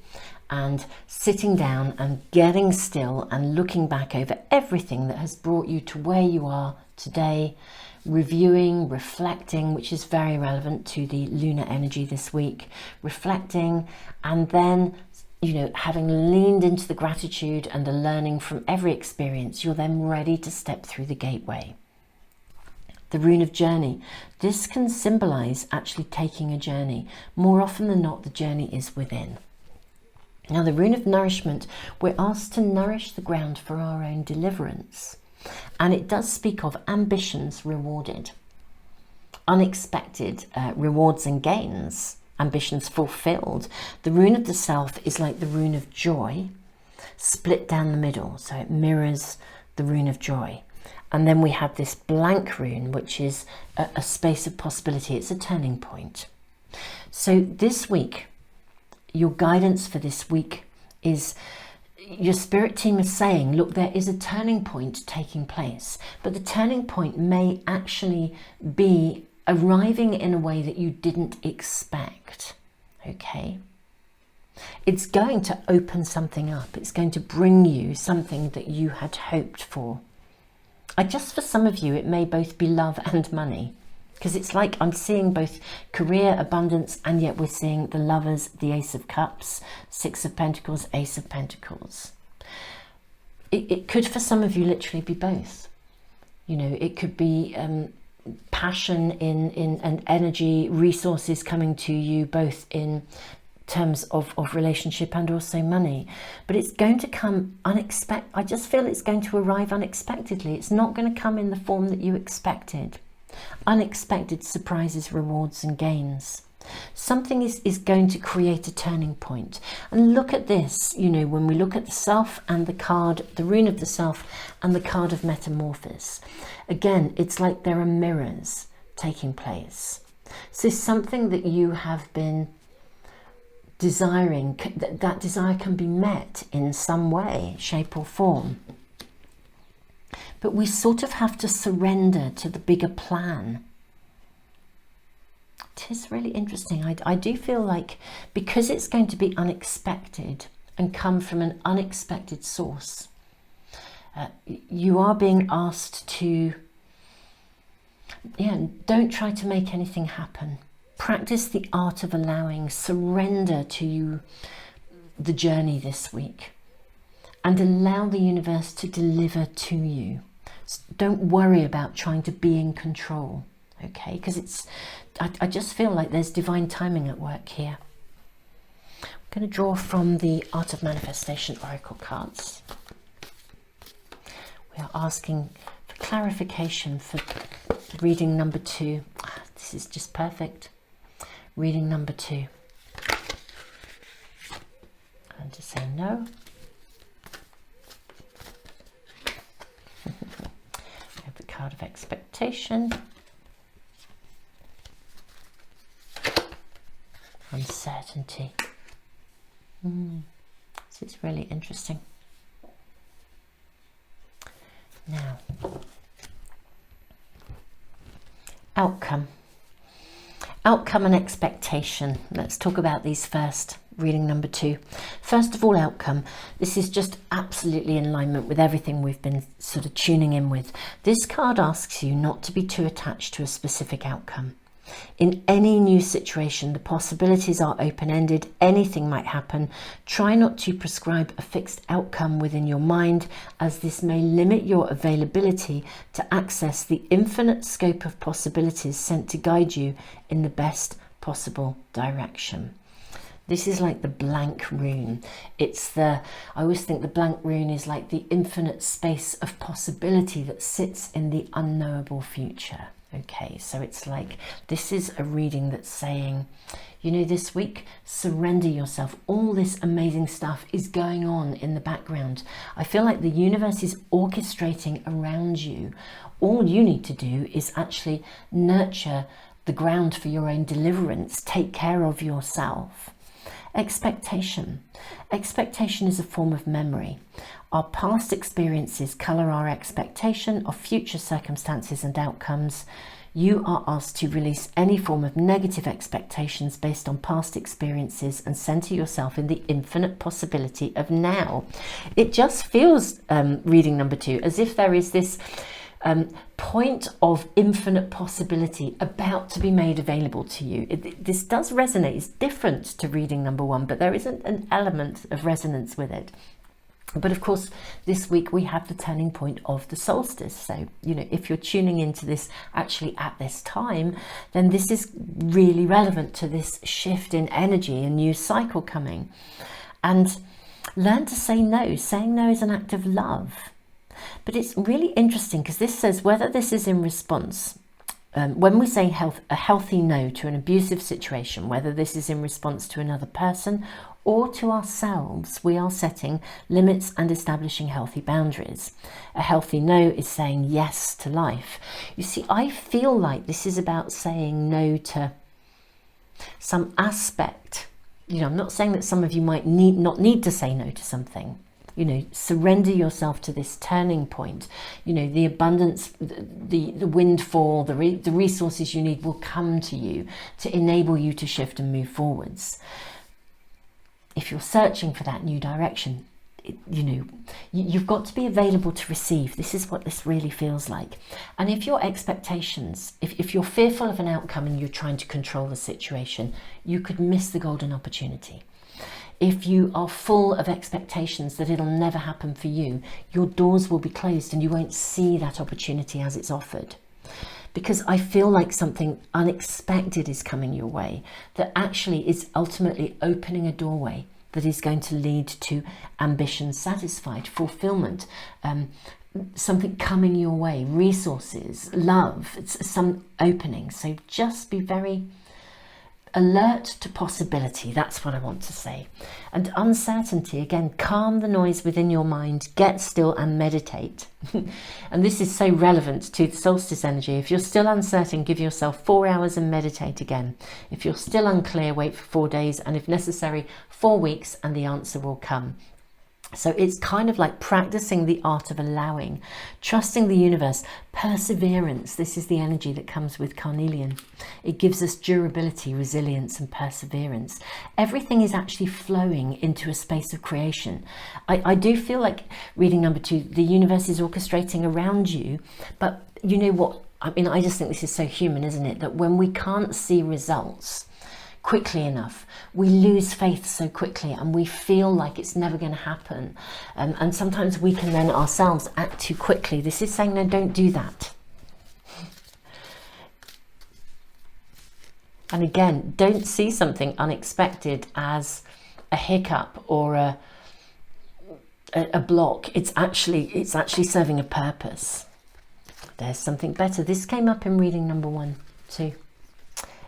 and sitting down and getting still and looking back over everything that has brought you to where you are today, reviewing, reflecting, which is very relevant to the lunar energy this week, reflecting, and then, you know, having leaned into the gratitude and the learning from every experience, you're then ready to step through the gateway. The rune of journey, this can symbolize actually taking a journey. More often than not, the journey is within. Now, the rune of nourishment, we're asked to nourish the ground for our own deliverance. And it does speak of ambitions rewarded, unexpected rewards and gains, ambitions fulfilled. The rune of the self is like the rune of joy, split down the middle. So it mirrors the rune of joy. And then we have this blank rune, which is a space of possibility. It's a turning point. So this week, your guidance for this week is, your spirit team is saying, look, there is a turning point taking place, but the turning point may actually be arriving in a way that you didn't expect. Okay, it's going to open something up. It's going to bring you something that you had hoped for. Just for some of you, it may both be love and money, because it's like I'm seeing both career abundance, and yet we're seeing the Lovers, the Ace of Cups, Six of Pentacles, Ace of Pentacles. It could for some of you literally be both. You know, it could be passion in and energy, resources coming to you, both in terms of relationship and also money. But it's going to come unexpected. I just feel it's going to arrive unexpectedly. It's not going to come in the form that you expected. Unexpected surprises, rewards and gains. Something is going to create a turning point. And look at this, you know, when we look at the self and the card, the rune of the self and the card of metamorphosis. Again, it's like there are mirrors taking place. So something that you have been desiring, that desire can be met in some way, shape or form. But we sort of have to surrender to the bigger plan. It is really interesting. I do feel like, because it's going to be unexpected and come from an unexpected source, you are being asked to, don't try to make anything happen. Practice the art of allowing, surrender to the journey this week, and allow the universe to deliver to you. Don't worry about trying to be in control, okay? Because I just feel like there's divine timing at work here. I'm going to draw from the Art of Manifestation Oracle cards. We are asking for clarification for reading number 2. This is just perfect. Reading number 2. And to say no. We have the card of expectation. Uncertainty. This is really interesting. Now, outcome. Outcome and expectation. Let's talk about these first. Reading number 2. First of all, outcome. This is just absolutely in alignment with everything we've been sort of tuning in with. This card asks you not to be too attached to a specific outcome. In any new situation, the possibilities are open-ended. Anything might happen. Try not to prescribe a fixed outcome within your mind, as this may limit your availability to access the infinite scope of possibilities sent to guide you in the best possible direction. This is like the blank rune. I always think the blank rune is like the infinite space of possibility that sits in the unknowable future. Okay, so it's like, this is a reading that's saying, you know, this week, surrender yourself. All this amazing stuff is going on in the background. I feel like the universe is orchestrating around you. All you need to do is actually nurture the ground for your own deliverance. Take care of yourself. Expectation. Expectation is a form of memory. Our past experiences colour our expectation of future circumstances and outcomes. You are asked to release any form of negative expectations based on past experiences and centre yourself in the infinite possibility of now. It just feels, reading number 2, as if there is this point of infinite possibility about to be made available to you. This does resonate. It's different to reading number 1, but there isn't an element of resonance with it. But of course, this week we have the turning point of the solstice. So, you know, if you're tuning into this actually at this time, then this is really relevant to this shift in energy, a new cycle coming. And learn to say no. Saying no is an act of love. But it's really interesting because this says whether this is in response, when we say a healthy no to an abusive situation, whether this is in response to another person or to ourselves, we are setting limits and establishing healthy boundaries. A healthy no is saying yes to life. You see, I feel like this is about saying no to some aspect. You know, I'm not saying that some of you might not need to say no to something. You know, surrender yourself to this turning point. You know, the abundance, the windfall, the resources you need will come to you to enable you to shift and move forwards. If you're searching for that new direction, you know, you've got to be available to receive. This is what this really feels like. And if your expectations, if you're fearful of an outcome and you're trying to control the situation, you could miss the golden opportunity. If you are full of expectations that it'll never happen for you, your doors will be closed and you won't see that opportunity as it's offered. Because I feel like something unexpected is coming your way that actually is ultimately opening a doorway that is going to lead to ambition satisfied, fulfillment, something coming your way, resources, love, it's some opening. So just be very alert to possibility. That's what I want to say. And uncertainty, again, calm the noise within your mind, get still and meditate. And this is so relevant to the solstice energy. If you're still uncertain, give yourself 4 hours and meditate again. If you're still unclear, wait for 4 days, and if necessary, 4 weeks, and the answer will come. So it's kind of like practicing the art of allowing, trusting the universe, perseverance. This is the energy that comes with carnelian. It gives us durability, resilience, and perseverance. Everything is actually flowing into a space of creation. I do feel like, reading number 2, the universe is orchestrating around you. But you know what? I mean, I just think this is so human, isn't it? That when we can't see results quickly enough, we lose faith so quickly and we feel like it's never going to happen, and sometimes we can then ourselves act too quickly. This is saying, no, don't do that. And again, don't see something unexpected as a hiccup or a block. It's actually serving a purpose. There's something better. This came up in reading number 1 too.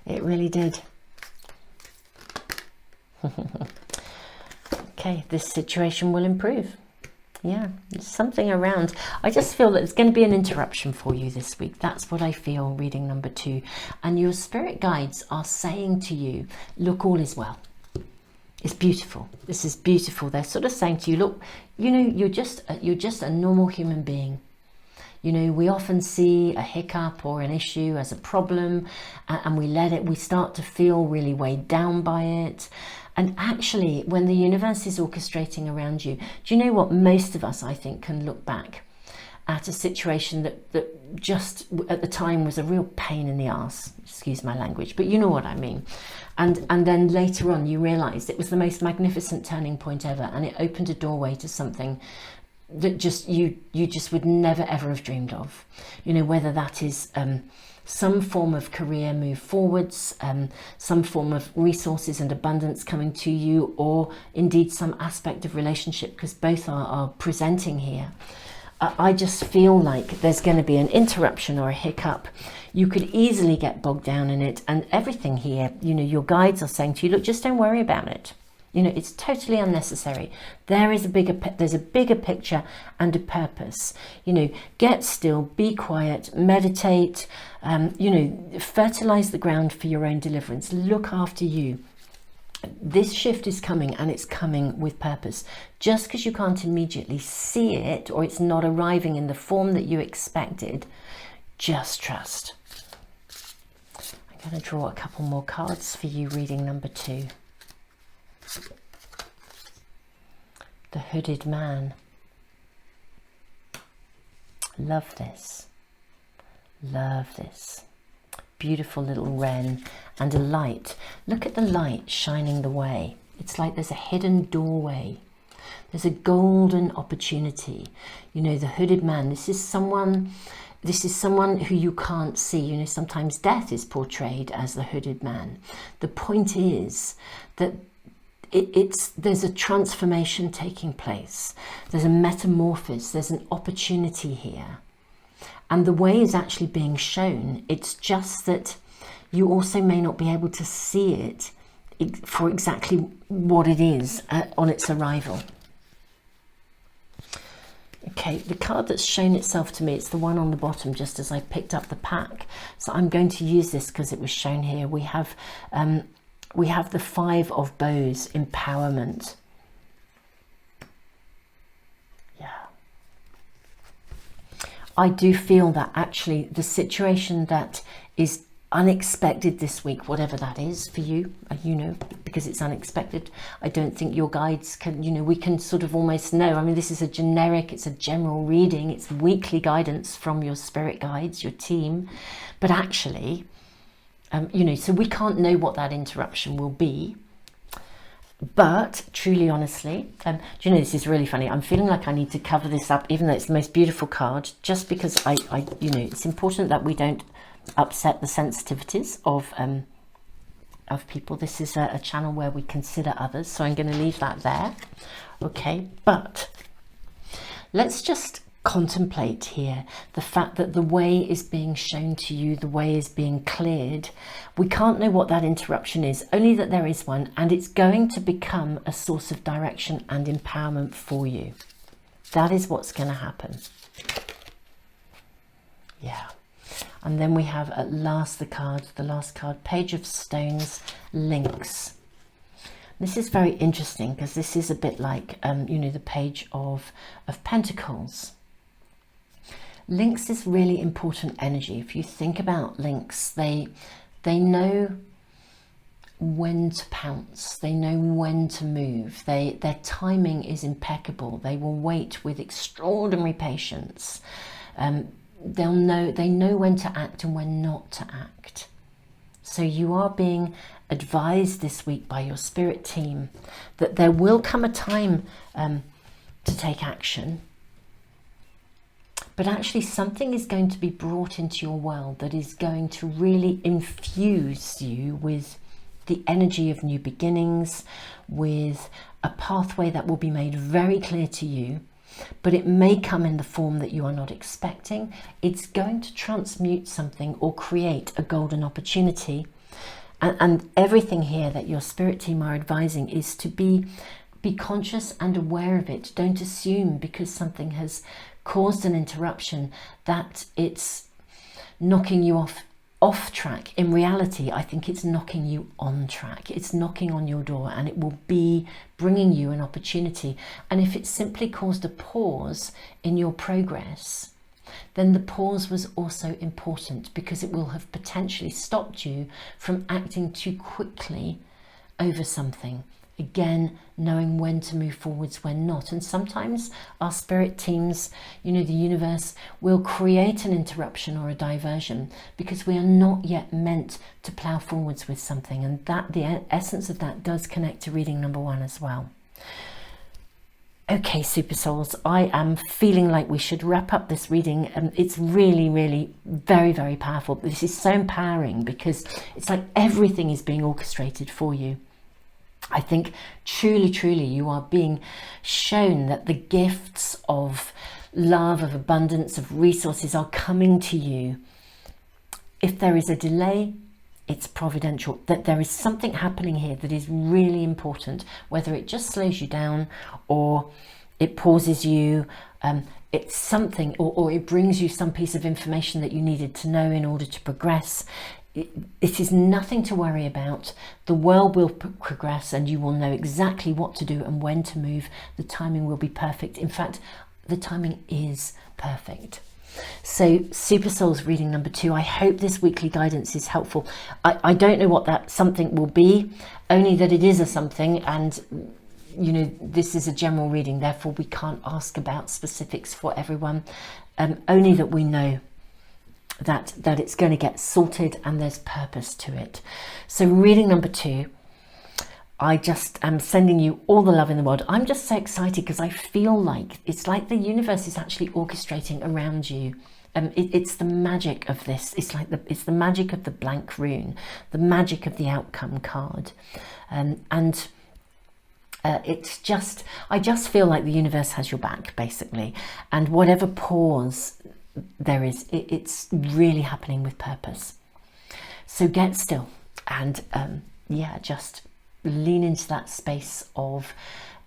It really did. Okay, this situation will improve. Yeah, there's something around. I just feel that there's going to be an interruption for you this week. That's what I feel, reading number 2. And your spirit guides are saying to you, look, all is well. It's beautiful. This is beautiful. They're sort of saying to you, look, you know, you're just a normal human being. You know, we often see a hiccup or an issue as a problem, and we start to feel really weighed down by it. And actually, when the universe is orchestrating around you, do you know what? Most of us, I think, can look back at a situation that just at the time was a real pain in the arse, excuse my language, but you know what I mean. And then later on you realised it was the most magnificent turning point ever, and it opened a doorway to something that just you just would never ever have dreamed of. You know, whether that is some form of career move forwards, some form of resources and abundance coming to you, or indeed some aspect of relationship, because both are presenting here. I just feel like there's going to be an interruption or a hiccup. You could easily get bogged down in it, and everything here, you know, your guides are saying to you, look, just don't worry about it. You know, it's totally unnecessary. There's a bigger picture and a purpose. You know, get still, be quiet, meditate, you know, fertilize the ground for your own deliverance. Look after you. This shift is coming, and it's coming with purpose. Just because you can't immediately see it, or it's not arriving in the form that you expected, just trust. I'm going to draw a couple more cards for you, reading number 2. The Hooded Man. Love this. Love this. Beautiful little wren and a light. Look at the light shining the way. It's like there's a hidden doorway. There's a golden opportunity. You know, the Hooded Man, this is someone who you can't see. You know, sometimes death is portrayed as the Hooded Man. The point is that there's a transformation taking place. There's a metamorphosis. There's an opportunity here. And the way is actually being shown. It's just that you also may not be able to see it for exactly what it is on its arrival. Okay, the card that's shown itself to me, it's the one on the bottom just as I picked up the pack. So I'm going to use this because it was shown here. We have the 5 of Bows, empowerment. I do feel that actually the situation that is unexpected this week, whatever that is for you, you know, because it's unexpected, I don't think your guides can, you know, we can sort of almost know. I mean, this is a generic, it's a general reading, it's weekly guidance from your spirit guides, your team, but actually, you know, so we can't know what that interruption will be. But truly, honestly, do you know, this is really funny. I'm feeling like I need to cover this up, even though it's the most beautiful card, just because you know, it's important that we don't upset the sensitivities of people. This is a channel where we consider others, so I'm going to leave that there. Okay, but let's just contemplate here the fact that the way is being shown to you, the way is being cleared. We can't know what that interruption is, only that there is one, and it's going to become a source of direction and empowerment for you. That is what's going to happen. Yeah. And then we have at last the last card, Page of Stones, links. This is very interesting because this is a bit like you know, the Page of Pentacles. Links is really important energy. If you think about links, they know when to pounce, they know when to move, their timing is impeccable, they will wait with extraordinary patience, they know when to act and when not to act. So you are being advised this week by your spirit team that there will come a time to take action. But actually something is going to be brought into your world that is going to really infuse you with the energy of new beginnings, with a pathway that will be made very clear to you, but it may come in the form that you are not expecting. It's going to transmute something or create a golden opportunity. And everything here that your spirit team are advising is to be conscious and aware of it. Don't assume because something has caused an interruption that it's knocking you off track. In reality, I think it's knocking you on track. It's knocking on your door, and it will be bringing you an opportunity. And if it simply caused a pause in your progress, then the pause was also important, because it will have potentially stopped you from acting too quickly over something. Again, knowing when to move forwards, when not. And sometimes our spirit teams, you know, the universe will create an interruption or a diversion because we are not yet meant to plough forwards with something. And that, the essence of that, does connect to reading number 1 as well. Okay, super souls, I am feeling like we should wrap up this reading. It's really, really very, very powerful. This is so empowering because it's like everything is being orchestrated for you. I think truly, truly you are being shown that the gifts of love, of abundance, of resources are coming to you. If there is a delay, it's providential, that there is something happening here that is really important, whether it just slows you down or it pauses you. It's something, or it brings you some piece of information that you needed to know in order to progress. It is nothing to worry about. The world will progress and you will know exactly what to do and when to move. The timing will be perfect. In fact, the timing is perfect. So super souls, reading number 2, I hope this weekly guidance is helpful. I don't know what that something will be, only that it is a something, and you know, this is a general reading, therefore we can't ask about specifics for everyone, only that we know that it's going to get sorted and there's purpose to it. So reading number 2, I just am sending you all the love in the world. I'm just so excited because I feel like it's like the universe is actually orchestrating around you. It's the magic of this. It's like it's the magic of the blank rune, the magic of the outcome card, it's just, I just feel like the universe has your back basically, and whatever pause there is, it's really happening with purpose. So get still and yeah, just lean into that space of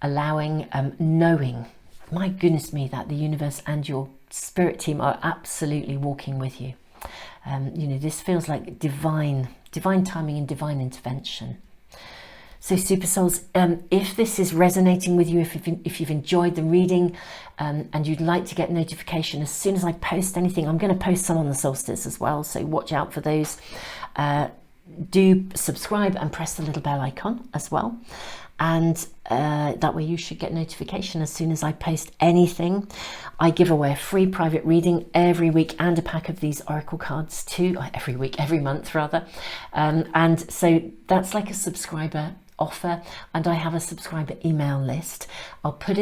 allowing, knowing, my goodness me, that the universe and your spirit team are absolutely walking with you. You know, this feels like divine timing and divine intervention. So super souls, if this is resonating with you, if you've enjoyed the reading, and you'd like to get notification as soon as I post anything, I'm going to post some on the solstice as well, so watch out for those. Do subscribe and press the little bell icon as well, and that way you should get notification as soon as I post anything. I give away a free private reading every week and a pack of these oracle cards too, every month rather, and so that's like a subscriber offer, and I have a subscriber email list. I'll put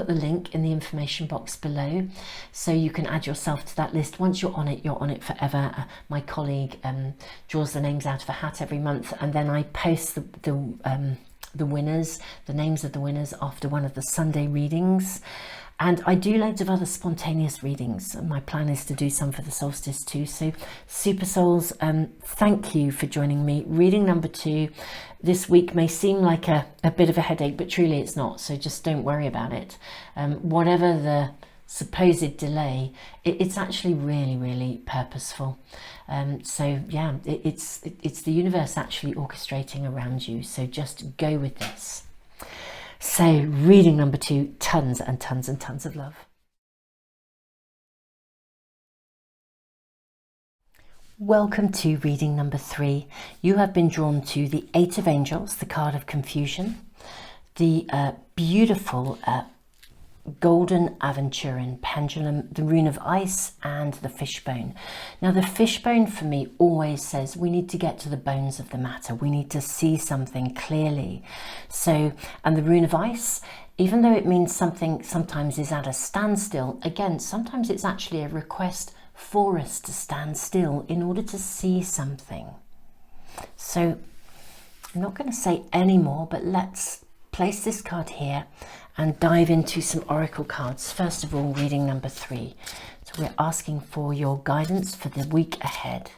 the link in the information box below, so you can add yourself to that list. Once you're on it forever. My colleague draws the names out of a hat every month, and then I post the winners, the names of the winners, after one of the Sunday readings. And I do loads of other spontaneous readings. My plan is to do some for the solstice too. So super souls, thank you for joining me. Reading number 2 this week may seem like a bit of a headache, but truly it's not. So just don't worry about it. Whatever the supposed delay, it's actually really, really purposeful. So yeah, it's the universe actually orchestrating around you. So just go with this. So reading number 2, tons and tons and tons of love. Welcome to reading number 3. You have been drawn to the 8 of Angels, the card of confusion, the beautiful golden aventurine pendulum, the rune of ice, and the fishbone. Now the fishbone for me always says we need to get to the bones of the matter. We need to see something clearly. So, and the rune of ice, even though it means something sometimes is at a standstill, again, sometimes it's actually a request for us to stand still in order to see something. So I'm not going to say any more, but let's place this card here and dive into some oracle cards. First of all, reading number 3. So we're asking for your guidance for the week ahead.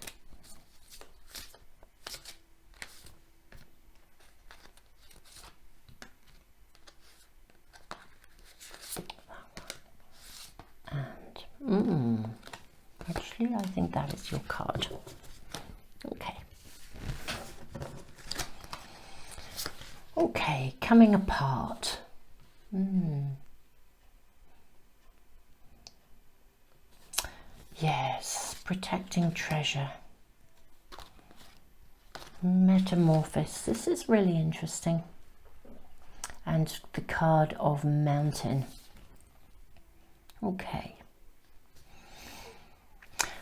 And actually, I think that is your card. Okay. Okay, coming apart. Yes, protecting treasure. Metamorphosis. This is really interesting. And the card of mountain. Okay.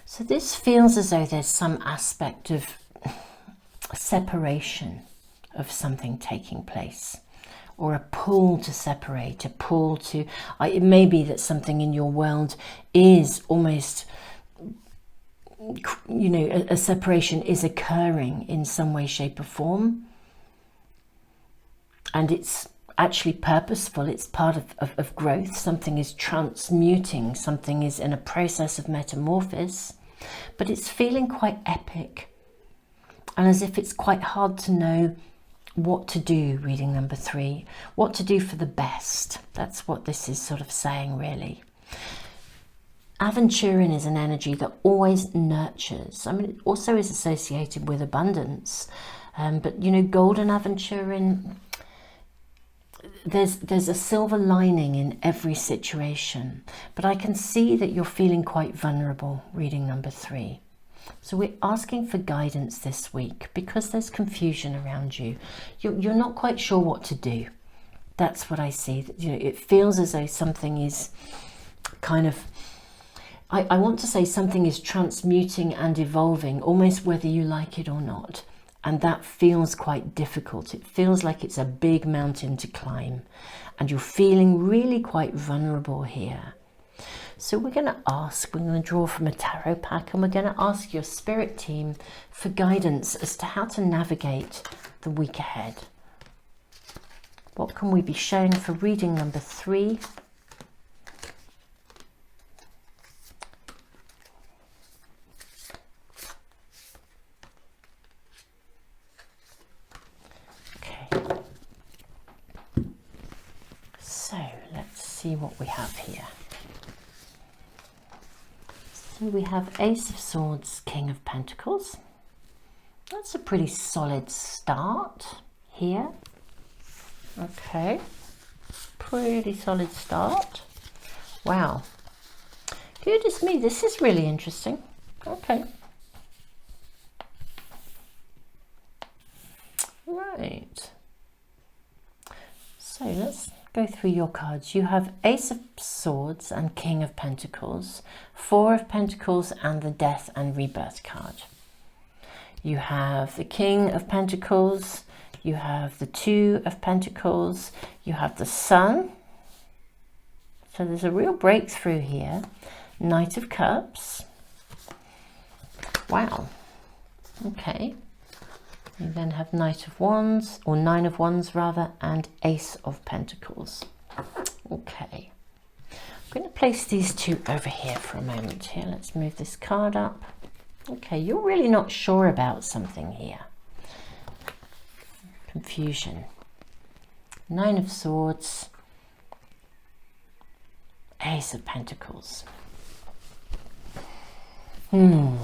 So this feels as though there's some aspect of separation of something taking place, or a pull to separate, a pull to, it may be that something in your world is almost, you know, a separation is occurring in some way, shape or form, and it's actually purposeful. It's part of growth. Something is transmuting, something is in a process of metamorphosis, but it's feeling quite epic, and as if it's quite hard to know what to do. Reading number 3, what to do for the best. That's what this is sort of saying, really. Aventuring is an energy that always nurtures. I mean, it also is associated with abundance, but you know, golden aventuring, there's a silver lining in every situation, but I can see that you're feeling quite vulnerable. Reading number 3. So we're asking for guidance this week because there's confusion around you. You're not quite sure what to do. That's what I see. You know, it feels as though something is kind of, I want to say something is transmuting and evolving, almost whether you like it or not. And that feels quite difficult. It feels like it's a big mountain to climb, and you're feeling really quite vulnerable here. So we're going to draw from a tarot pack, and we're going to ask your spirit team for guidance as to how to navigate the week ahead. What can we be shown for reading number 3? Okay. So let's see what we have here. So we have Ace of Swords, King of Pentacles. That's a pretty solid start here. Okay, pretty solid start. Wow, goodness me, this is really interesting. Okay, right. So let's go through your cards. You have Ace of Swords and King of Pentacles, 4 of Pentacles and the Death and Rebirth card. You have the King of Pentacles, you have the 2 of Pentacles, you have the Sun. So there's a real breakthrough here. Knight of Cups. Wow. Okay. You then have Knight of Wands, or 9 of Wands rather, and Ace of Pentacles. Okay. I'm going to place these 2 over here for a moment here. Let's move this card up. Okay, you're really not sure about something here. Confusion. 9 of Swords, Ace of Pentacles. Now,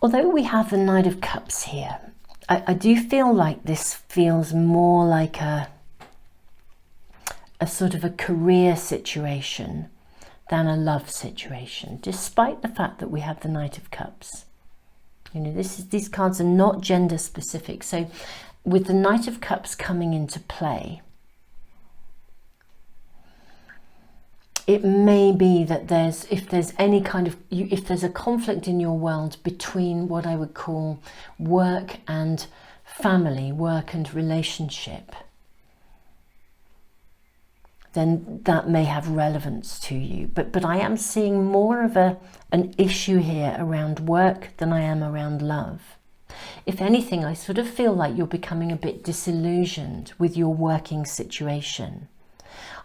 although we have the Knight of Cups here, I do feel like this feels more like a sort of a career situation than a love situation, despite the fact that we have the Knight of Cups. You know, these cards are not gender specific. So with the Knight of Cups coming into play, it may be that if there's any kind of, if there's a conflict in your world between what I would call work and family, work and relationship, then that may have relevance to you. But I am seeing more of an issue here around work than I am around love. If anything, I sort of feel like you're becoming a bit disillusioned with your working situation.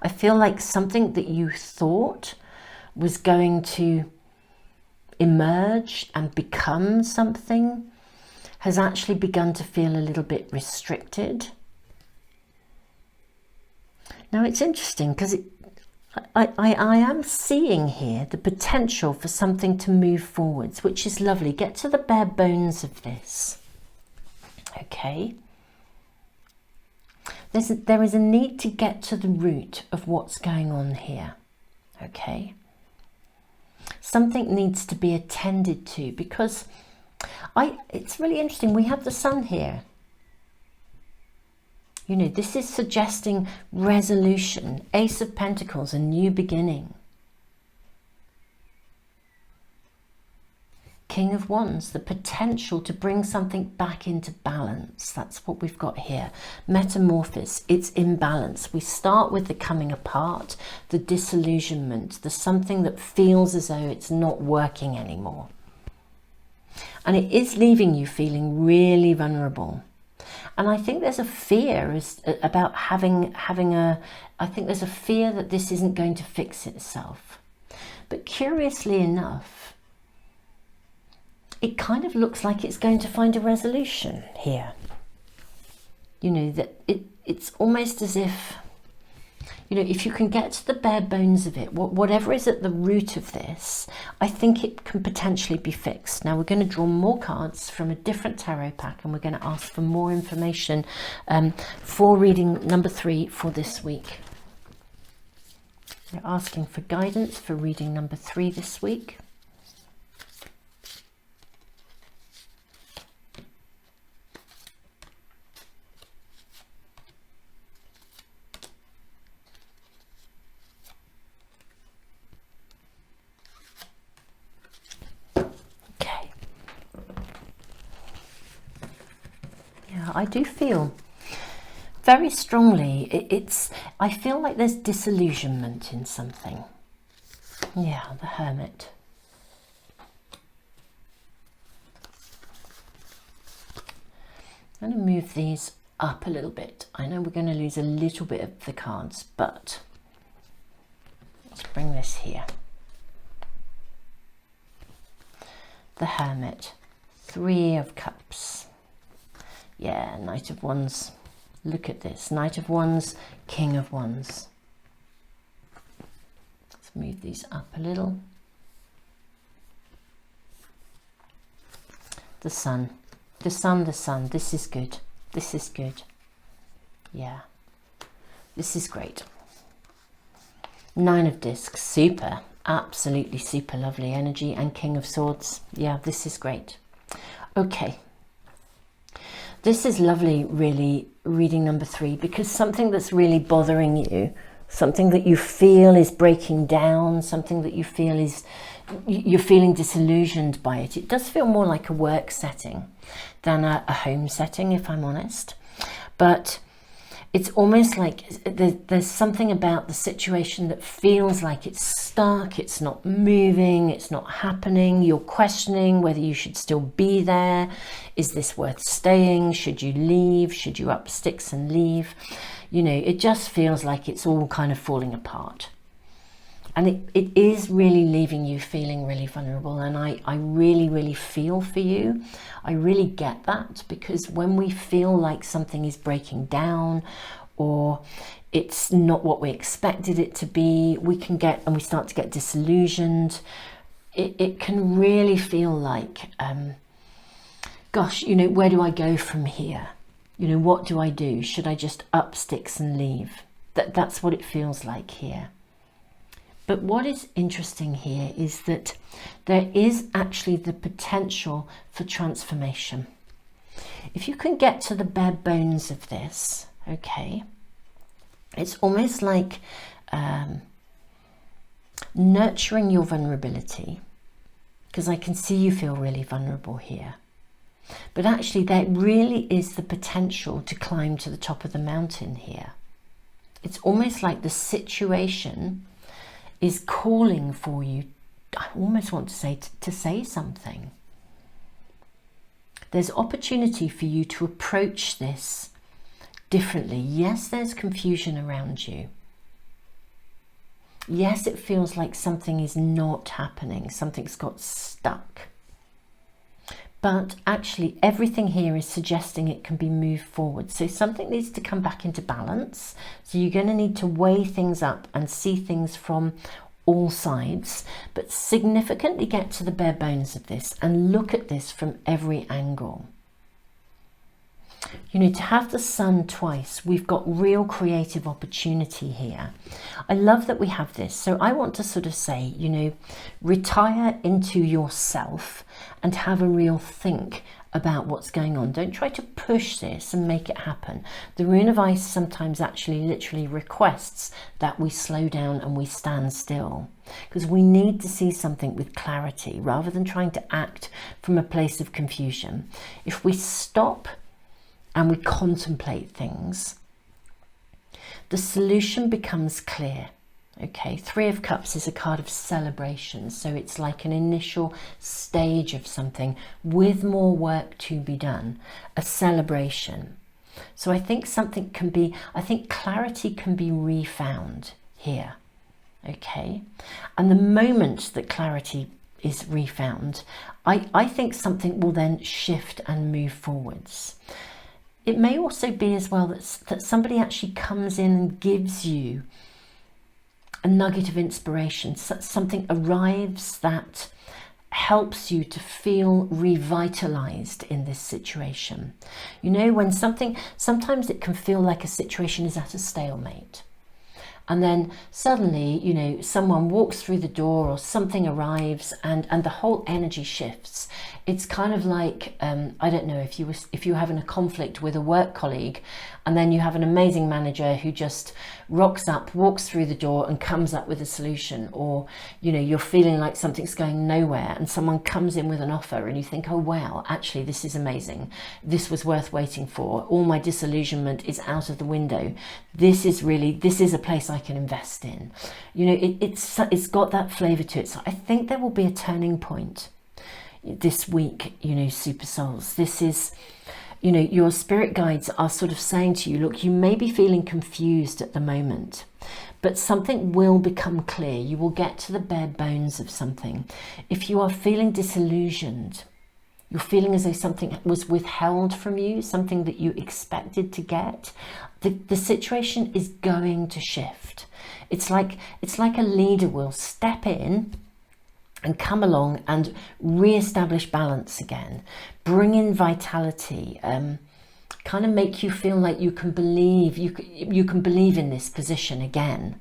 I feel like something that you thought was going to emerge and become something has actually begun to feel a little bit restricted. Now it's interesting because I am seeing here the potential for something to move forwards, which is lovely. Get to the bare bones of this. Okay. There is a need to get to the root of what's going on here. okay? Something needs to be attended to, because it's really interesting. We have the Sun here. You know, this is suggesting resolution, Ace of Pentacles, a new beginning. King of Wands, the potential to bring something back into balance. That's what we've got here. Metamorphosis, it's imbalance. We start with the coming apart, the disillusionment, the something that feels as though it's not working anymore. And it is leaving you feeling really vulnerable. And I think there's a fear about having I think there's a fear that this isn't going to fix itself. But curiously enough, it kind of looks like it's going to find a resolution here. You know, that it's almost as if, you know, if you can get to the bare bones of it, whatever is at the root of this, I think it can potentially be fixed. Now we're going to draw more cards from a different tarot pack, and we're going to ask for more information for reading number 3 for this week. We're asking for guidance for reading number 3 this week. I do feel very strongly, I feel like there's disillusionment in something. Yeah, the Hermit. I'm going to move these up a little bit. I know we're going to lose a little bit of the cards, but let's bring this here. The Hermit, 3 of Cups. Yeah, Knight of Wands. Look at this. Knight of Wands, King of Wands. Let's move these up a little. The Sun. The Sun, the Sun. This is good. This is good. Yeah. This is great. 9 of Discs. Super. Absolutely super lovely energy. And King of Swords. Yeah, this is great. Okay. This is lovely, really, reading number 3, because something that's really bothering you, something that you feel is breaking down, something that you feel is, you're feeling disillusioned by it. It does feel more like a work setting than a home setting, if I'm honest. But it's almost like there's something about the situation that feels like it's stuck, it's not moving, it's not happening. You're questioning whether you should still be there. Is this worth staying? Should you leave? Should you up sticks and leave? You know, it just feels like it's all kind of falling apart. And it is really leaving you feeling really vulnerable. And I really, really feel for you. I really get that, because when we feel like something is breaking down or it's not what we expected it to be, we can get, and we start to get disillusioned. It can really feel like, gosh, you know, where do I go from here? You know, what do I do? Should I just up sticks and leave? That's what it feels like here. But what is interesting here is that there is actually the potential for transformation. If you can get to the bare bones of this, okay, it's almost like nurturing your vulnerability, because I can see you feel really vulnerable here. But actually there really is the potential to climb to the top of the mountain here. It's almost like the situation is calling for you. I almost want to say to say something. There's opportunity for you to approach this differently. Yes, there's confusion around you. Yes, it feels like something is not happening. Something's got stuck. But actually everything here is suggesting it can be moved forward. So something needs to come back into balance. So you're going to need to weigh things up and see things from all sides, but significantly get to the bare bones of this and look at this from every angle. You know, to have the sun twice, we've got real creative opportunity here. I love that we have this. So I want to sort of say, you know, retire into yourself and have a real think about what's going on. Don't try to push this and make it happen. The Rune of Ice sometimes actually literally requests that we slow down and we stand still, because we need to see something with clarity rather than trying to act from a place of confusion. If we stop and we contemplate things, the solution becomes clear. Okay, Three of Cups is a card of celebration, so it's like an initial stage of something with more work to be done, a celebration. So I think clarity can be refound here. Okay, and the moment that clarity is refound, I think something will then shift and move forwards. It may also be as well that somebody actually comes in and gives you a nugget of inspiration. Something arrives that helps you to feel revitalized in this situation. You know, when sometimes it can feel like a situation is at a stalemate. And then suddenly, you know, someone walks through the door or something arrives and the whole energy shifts. It's kind of like, I don't know, if you're having a conflict with a work colleague and then you have an amazing manager who just rocks up, walks through the door and comes up with a solution, or, you know, you're feeling like something's going nowhere and someone comes in with an offer and you think, oh, wow, actually, this is amazing. This was worth waiting for. All my disillusionment is out of the window. This is a place I can invest in. You know, it's got that flavor to it. So I think there will be a turning point this week, you know, super souls. This is, you know, your spirit guides are sort of saying to you, look, you may be feeling confused at the moment, but something will become clear. You will get to the bare bones of something. If you are feeling disillusioned, you're feeling as though something was withheld from you, something that you expected to get, the situation is going to shift. It's like a leader will step in and come along and re-establish balance again, bring in vitality, kind of make you feel like you can believe in this position again.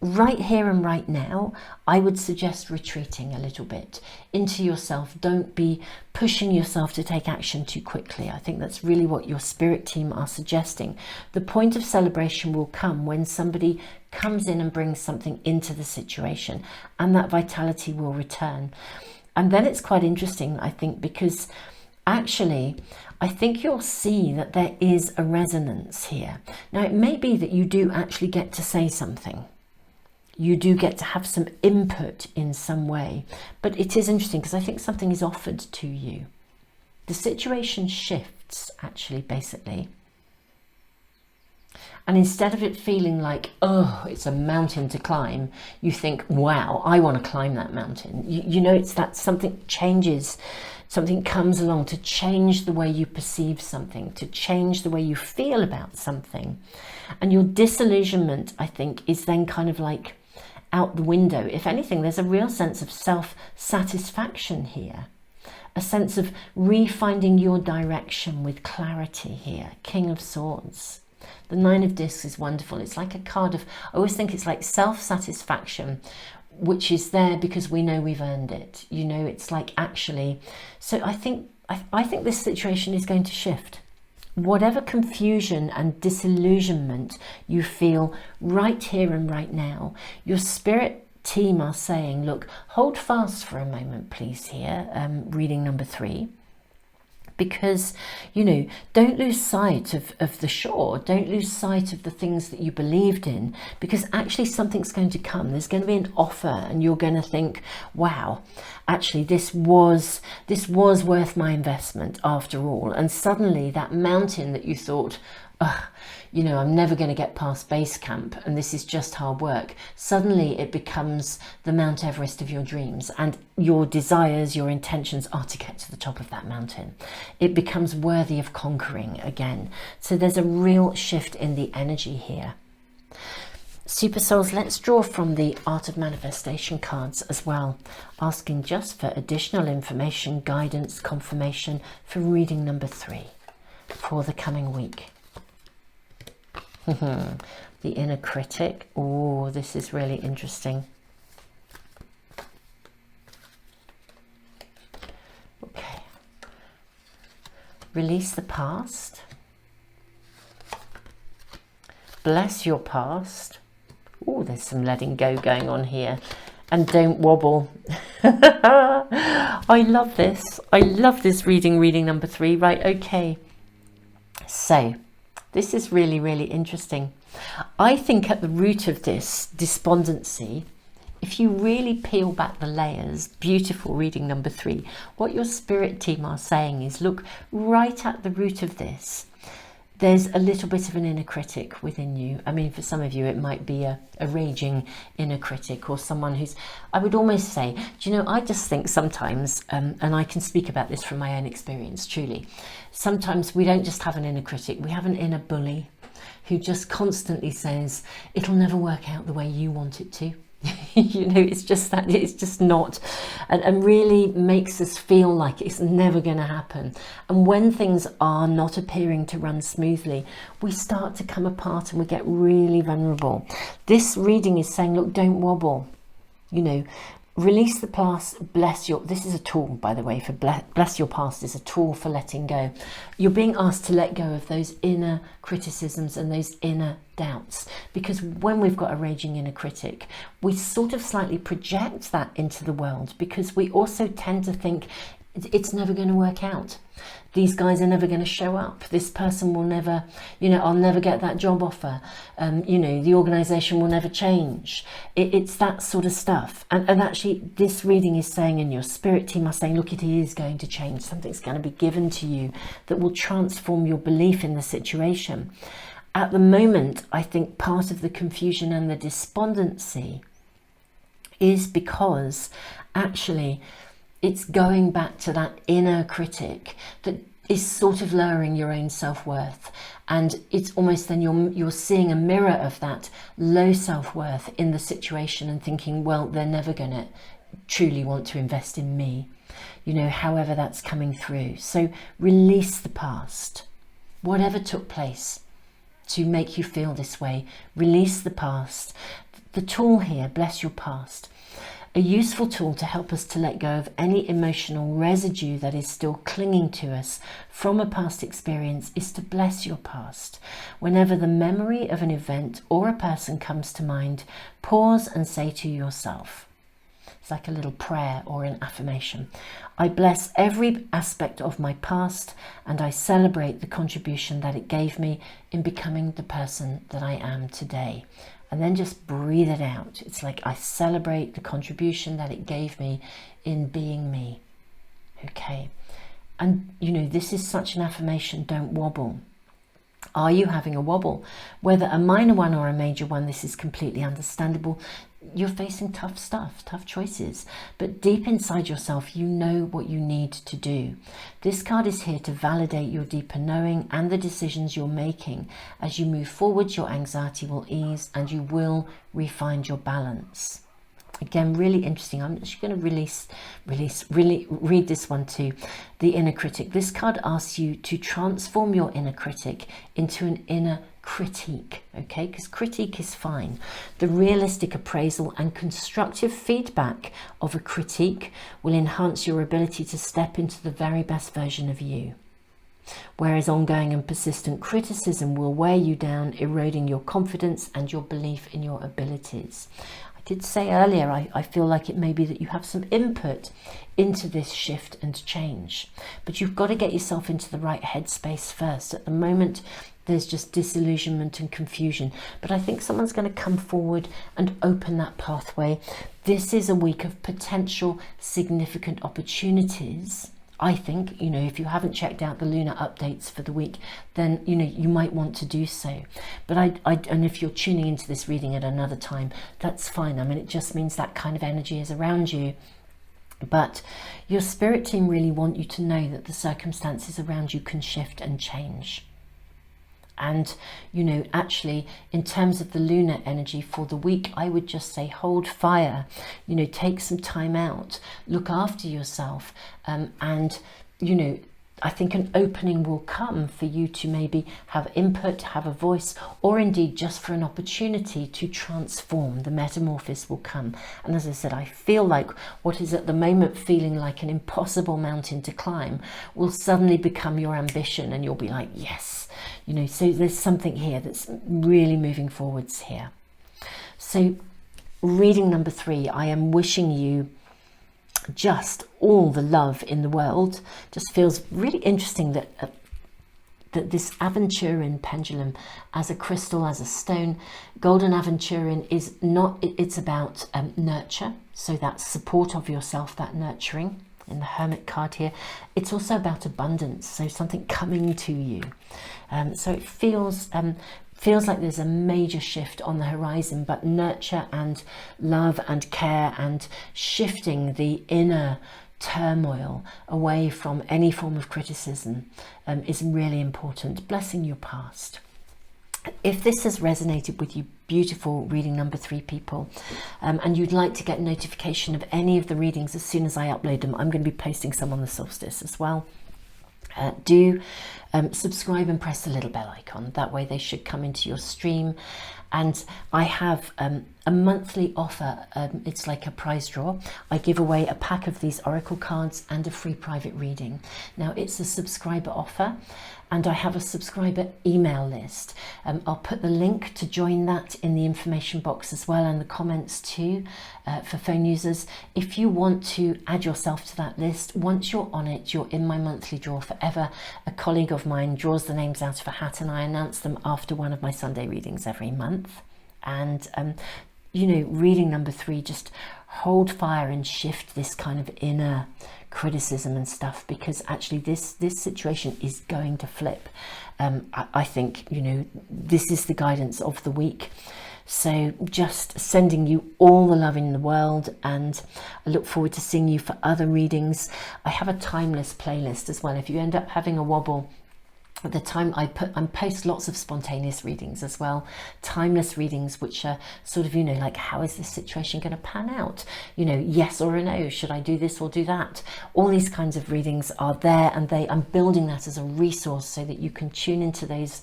Right here and right now, I would suggest retreating a little bit into yourself. Don't be pushing yourself to take action too quickly. I think that's really what your spirit team are suggesting. The point of celebration will come when somebody comes in and brings something into the situation, and that vitality will return. And then it's quite interesting, I think, because actually, I think you'll see that there is a resonance here. Now, it may be that you do actually get to say something. You do get to have some input in some way, but it is interesting because I think something is offered to you. The situation shifts, actually, basically. And instead of it feeling like, oh, it's a mountain to climb, you think, wow, I want to climb that mountain. You know, it's that something changes, something comes along to change the way you perceive something, to change the way you feel about something. And your disillusionment, I think, is then kind of like out the window. If anything, there's a real sense of self-satisfaction here, a sense of refinding your direction with clarity here. King of Swords. The Nine of Discs is wonderful. It's like a card of, I always think it's like self-satisfaction, which is there because we know we've earned it. You know, it's like actually, so I think this situation is going to shift. Whatever confusion and disillusionment you feel right here and right now, your spirit team are saying, look, hold fast for a moment, please, here, reading number 3. Because, you know, don't lose sight of the shore. Don't lose sight of the things that you believed in, because actually something's going to come. There's going to be an offer and you're going to think, wow, actually this was worth my investment after all. And suddenly that mountain that you thought, you know, I'm never going to get past base camp and this is just hard work. Suddenly it becomes the Mount Everest of your dreams, and your desires, your intentions are to get to the top of that mountain. It becomes worthy of conquering again. So there's a real shift in the energy here. Super Souls, let's draw from the Art of Manifestation cards as well, asking just for additional information, guidance, confirmation for reading number 3 for the coming week. The inner critic. Oh, this is really interesting. Okay. Release the past. Bless your past. Oh, there's some letting go going on here. And don't wobble. I love this. I love this reading number 3. Right, okay. So, this is really, really interesting. I think at the root of this despondency, if you really peel back the layers, beautiful reading number 3, what your spirit team are saying is, look, right at the root of this, there's a little bit of an inner critic within you. I mean, for some of you, it might be a raging inner critic, or someone who's, I would almost say, do you know, I just think sometimes, and I can speak about this from my own experience, truly, sometimes we don't just have an inner critic, we have an inner bully who just constantly says, it'll never work out the way you want it to. You know, it's just that, it's just not, and really makes us feel like it's never going to happen. And when things are not appearing to run smoothly, we start to come apart and we get really vulnerable. This reading is saying, look, don't wobble, you know, release the past, bless your, this is a tool, by the way, for bless your past is a tool for letting go. You're being asked to let go of those inner criticisms and those inner doubts, because when we've got a raging inner critic, we sort of slightly project that into the world, because we also tend to think it's never going to work out. These guys are never going to show up. This person will never, you know, I'll never get that job offer. You know, the organisation will never change. It's that sort of stuff. And actually, this reading is saying, and your spirit team are saying, look, it is going to change. Something's going to be given to you that will transform your belief in the situation. At the moment, I think part of the confusion and the despondency is because actually it's going back to that inner critic that is sort of lowering your own self-worth, and it's almost then you're seeing a mirror of that low self-worth in the situation and thinking, well, they're never going to truly want to invest in me, you know, however that's coming through. So release the past, whatever took place to make you feel this way. Release the past. The tool here, bless your past, a useful tool to help us to let go of any emotional residue that is still clinging to us from a past experience, is to bless your past. Whenever the memory of an event or a person comes to mind, pause and say to yourself, it's like a little prayer or an affirmation, I bless every aspect of my past and I celebrate the contribution that it gave me in becoming the person that I am today. And then just breathe it out. It's like, I celebrate the contribution that it gave me in being me. Okay. And, you know, this is such an affirmation. Don't wobble. Are you having a wobble? Whether a minor one or a major one, this is completely understandable. You're facing tough stuff, tough choices, but deep inside yourself, you know what you need to do. This card is here to validate your deeper knowing and the decisions you're making. As you move forward, your anxiety will ease and you will refine your balance. Again, really interesting. I'm just going to really read this one too. The inner critic. This card asks you to transform your inner critic into an inner critique, okay? Because critique is fine. The realistic appraisal and constructive feedback of a critique will enhance your ability to step into the very best version of you. Whereas ongoing and persistent criticism will wear you down, eroding your confidence and your belief in your abilities. I did say earlier, I feel like it may be that you have some input into this shift and change, but you've got to get yourself into the right headspace first. At the moment, there's just disillusionment and confusion, but I think someone's going to come forward and open that pathway. This is a week of potential significant opportunities. I think, you know, if you haven't checked out the lunar updates for the week, then, you know, you might want to do so. But and if you're tuning into this reading at another time, that's fine. I mean, it just means that kind of energy is around you. But your spirit team really want you to know that the circumstances around you can shift and change. And, you know, actually, in terms of the lunar energy for the week, I would just say hold fire, you know, take some time out, look after yourself, and, you know, I think an opening will come for you to maybe have input, have a voice, or indeed just for an opportunity to transform. The metamorphosis will come. And as I said, I feel like what is at the moment feeling like an impossible mountain to climb will suddenly become your ambition, and you'll be like, yes, you know, so there's something here that's really moving forwards here. So reading number 3, I am wishing you just all the love in the world. Just feels really interesting that that this aventurine pendulum as a crystal, as a stone, golden aventurine is not, it's about nurture, so that support of yourself, that nurturing in the Hermit card here. It's also about abundance, so something coming to you. So it feels like there's a major shift on the horizon, but nurture and love and care and shifting the inner turmoil away from any form of criticism is really important. Blessing your past. If this has resonated with you, beautiful reading number 3 people, and you'd like to get notification of any of the readings as soon as I upload them, I'm going to be posting some on the solstice as well. Do subscribe and press the little bell icon. That way they should come into your stream. And I have a monthly offer. It's like a prize draw. I give away a pack of these oracle cards and a free private reading. Now it's a subscriber offer, and I have a subscriber email list. I'll put the link to join that in the information box as well, and the comments too, for phone users. If you want to add yourself to that list, once you're on it, you're in my monthly draw forever. A colleague of mine draws the names out of a hat, and I announce them after one of my Sunday readings every month. And you know, reading number 3, just hold fire and shift this kind of inner criticism and stuff, because actually this situation is going to flip. I think, you know, this is the guidance of the week. So just sending you all the love in the world, and I look forward to seeing you for other readings. I have a timeless playlist as well. If you end up having a wobble at the time, I post lots of spontaneous readings as well, timeless readings, which are sort of, you know, like, how is this situation going to pan out? You know, yes or a no, should I do this or do that? All these kinds of readings are there, and I'm building that as a resource so that you can tune into those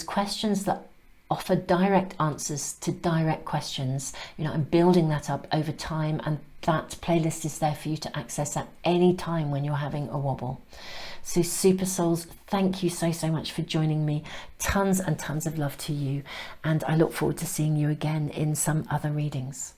questions that offer direct answers to direct questions. You know, I'm building that up over time, and that playlist is there for you to access at any time when you're having a wobble. So super souls, thank you so much for joining me. Tons and tons of love to you, and I look forward to seeing you again in some other readings.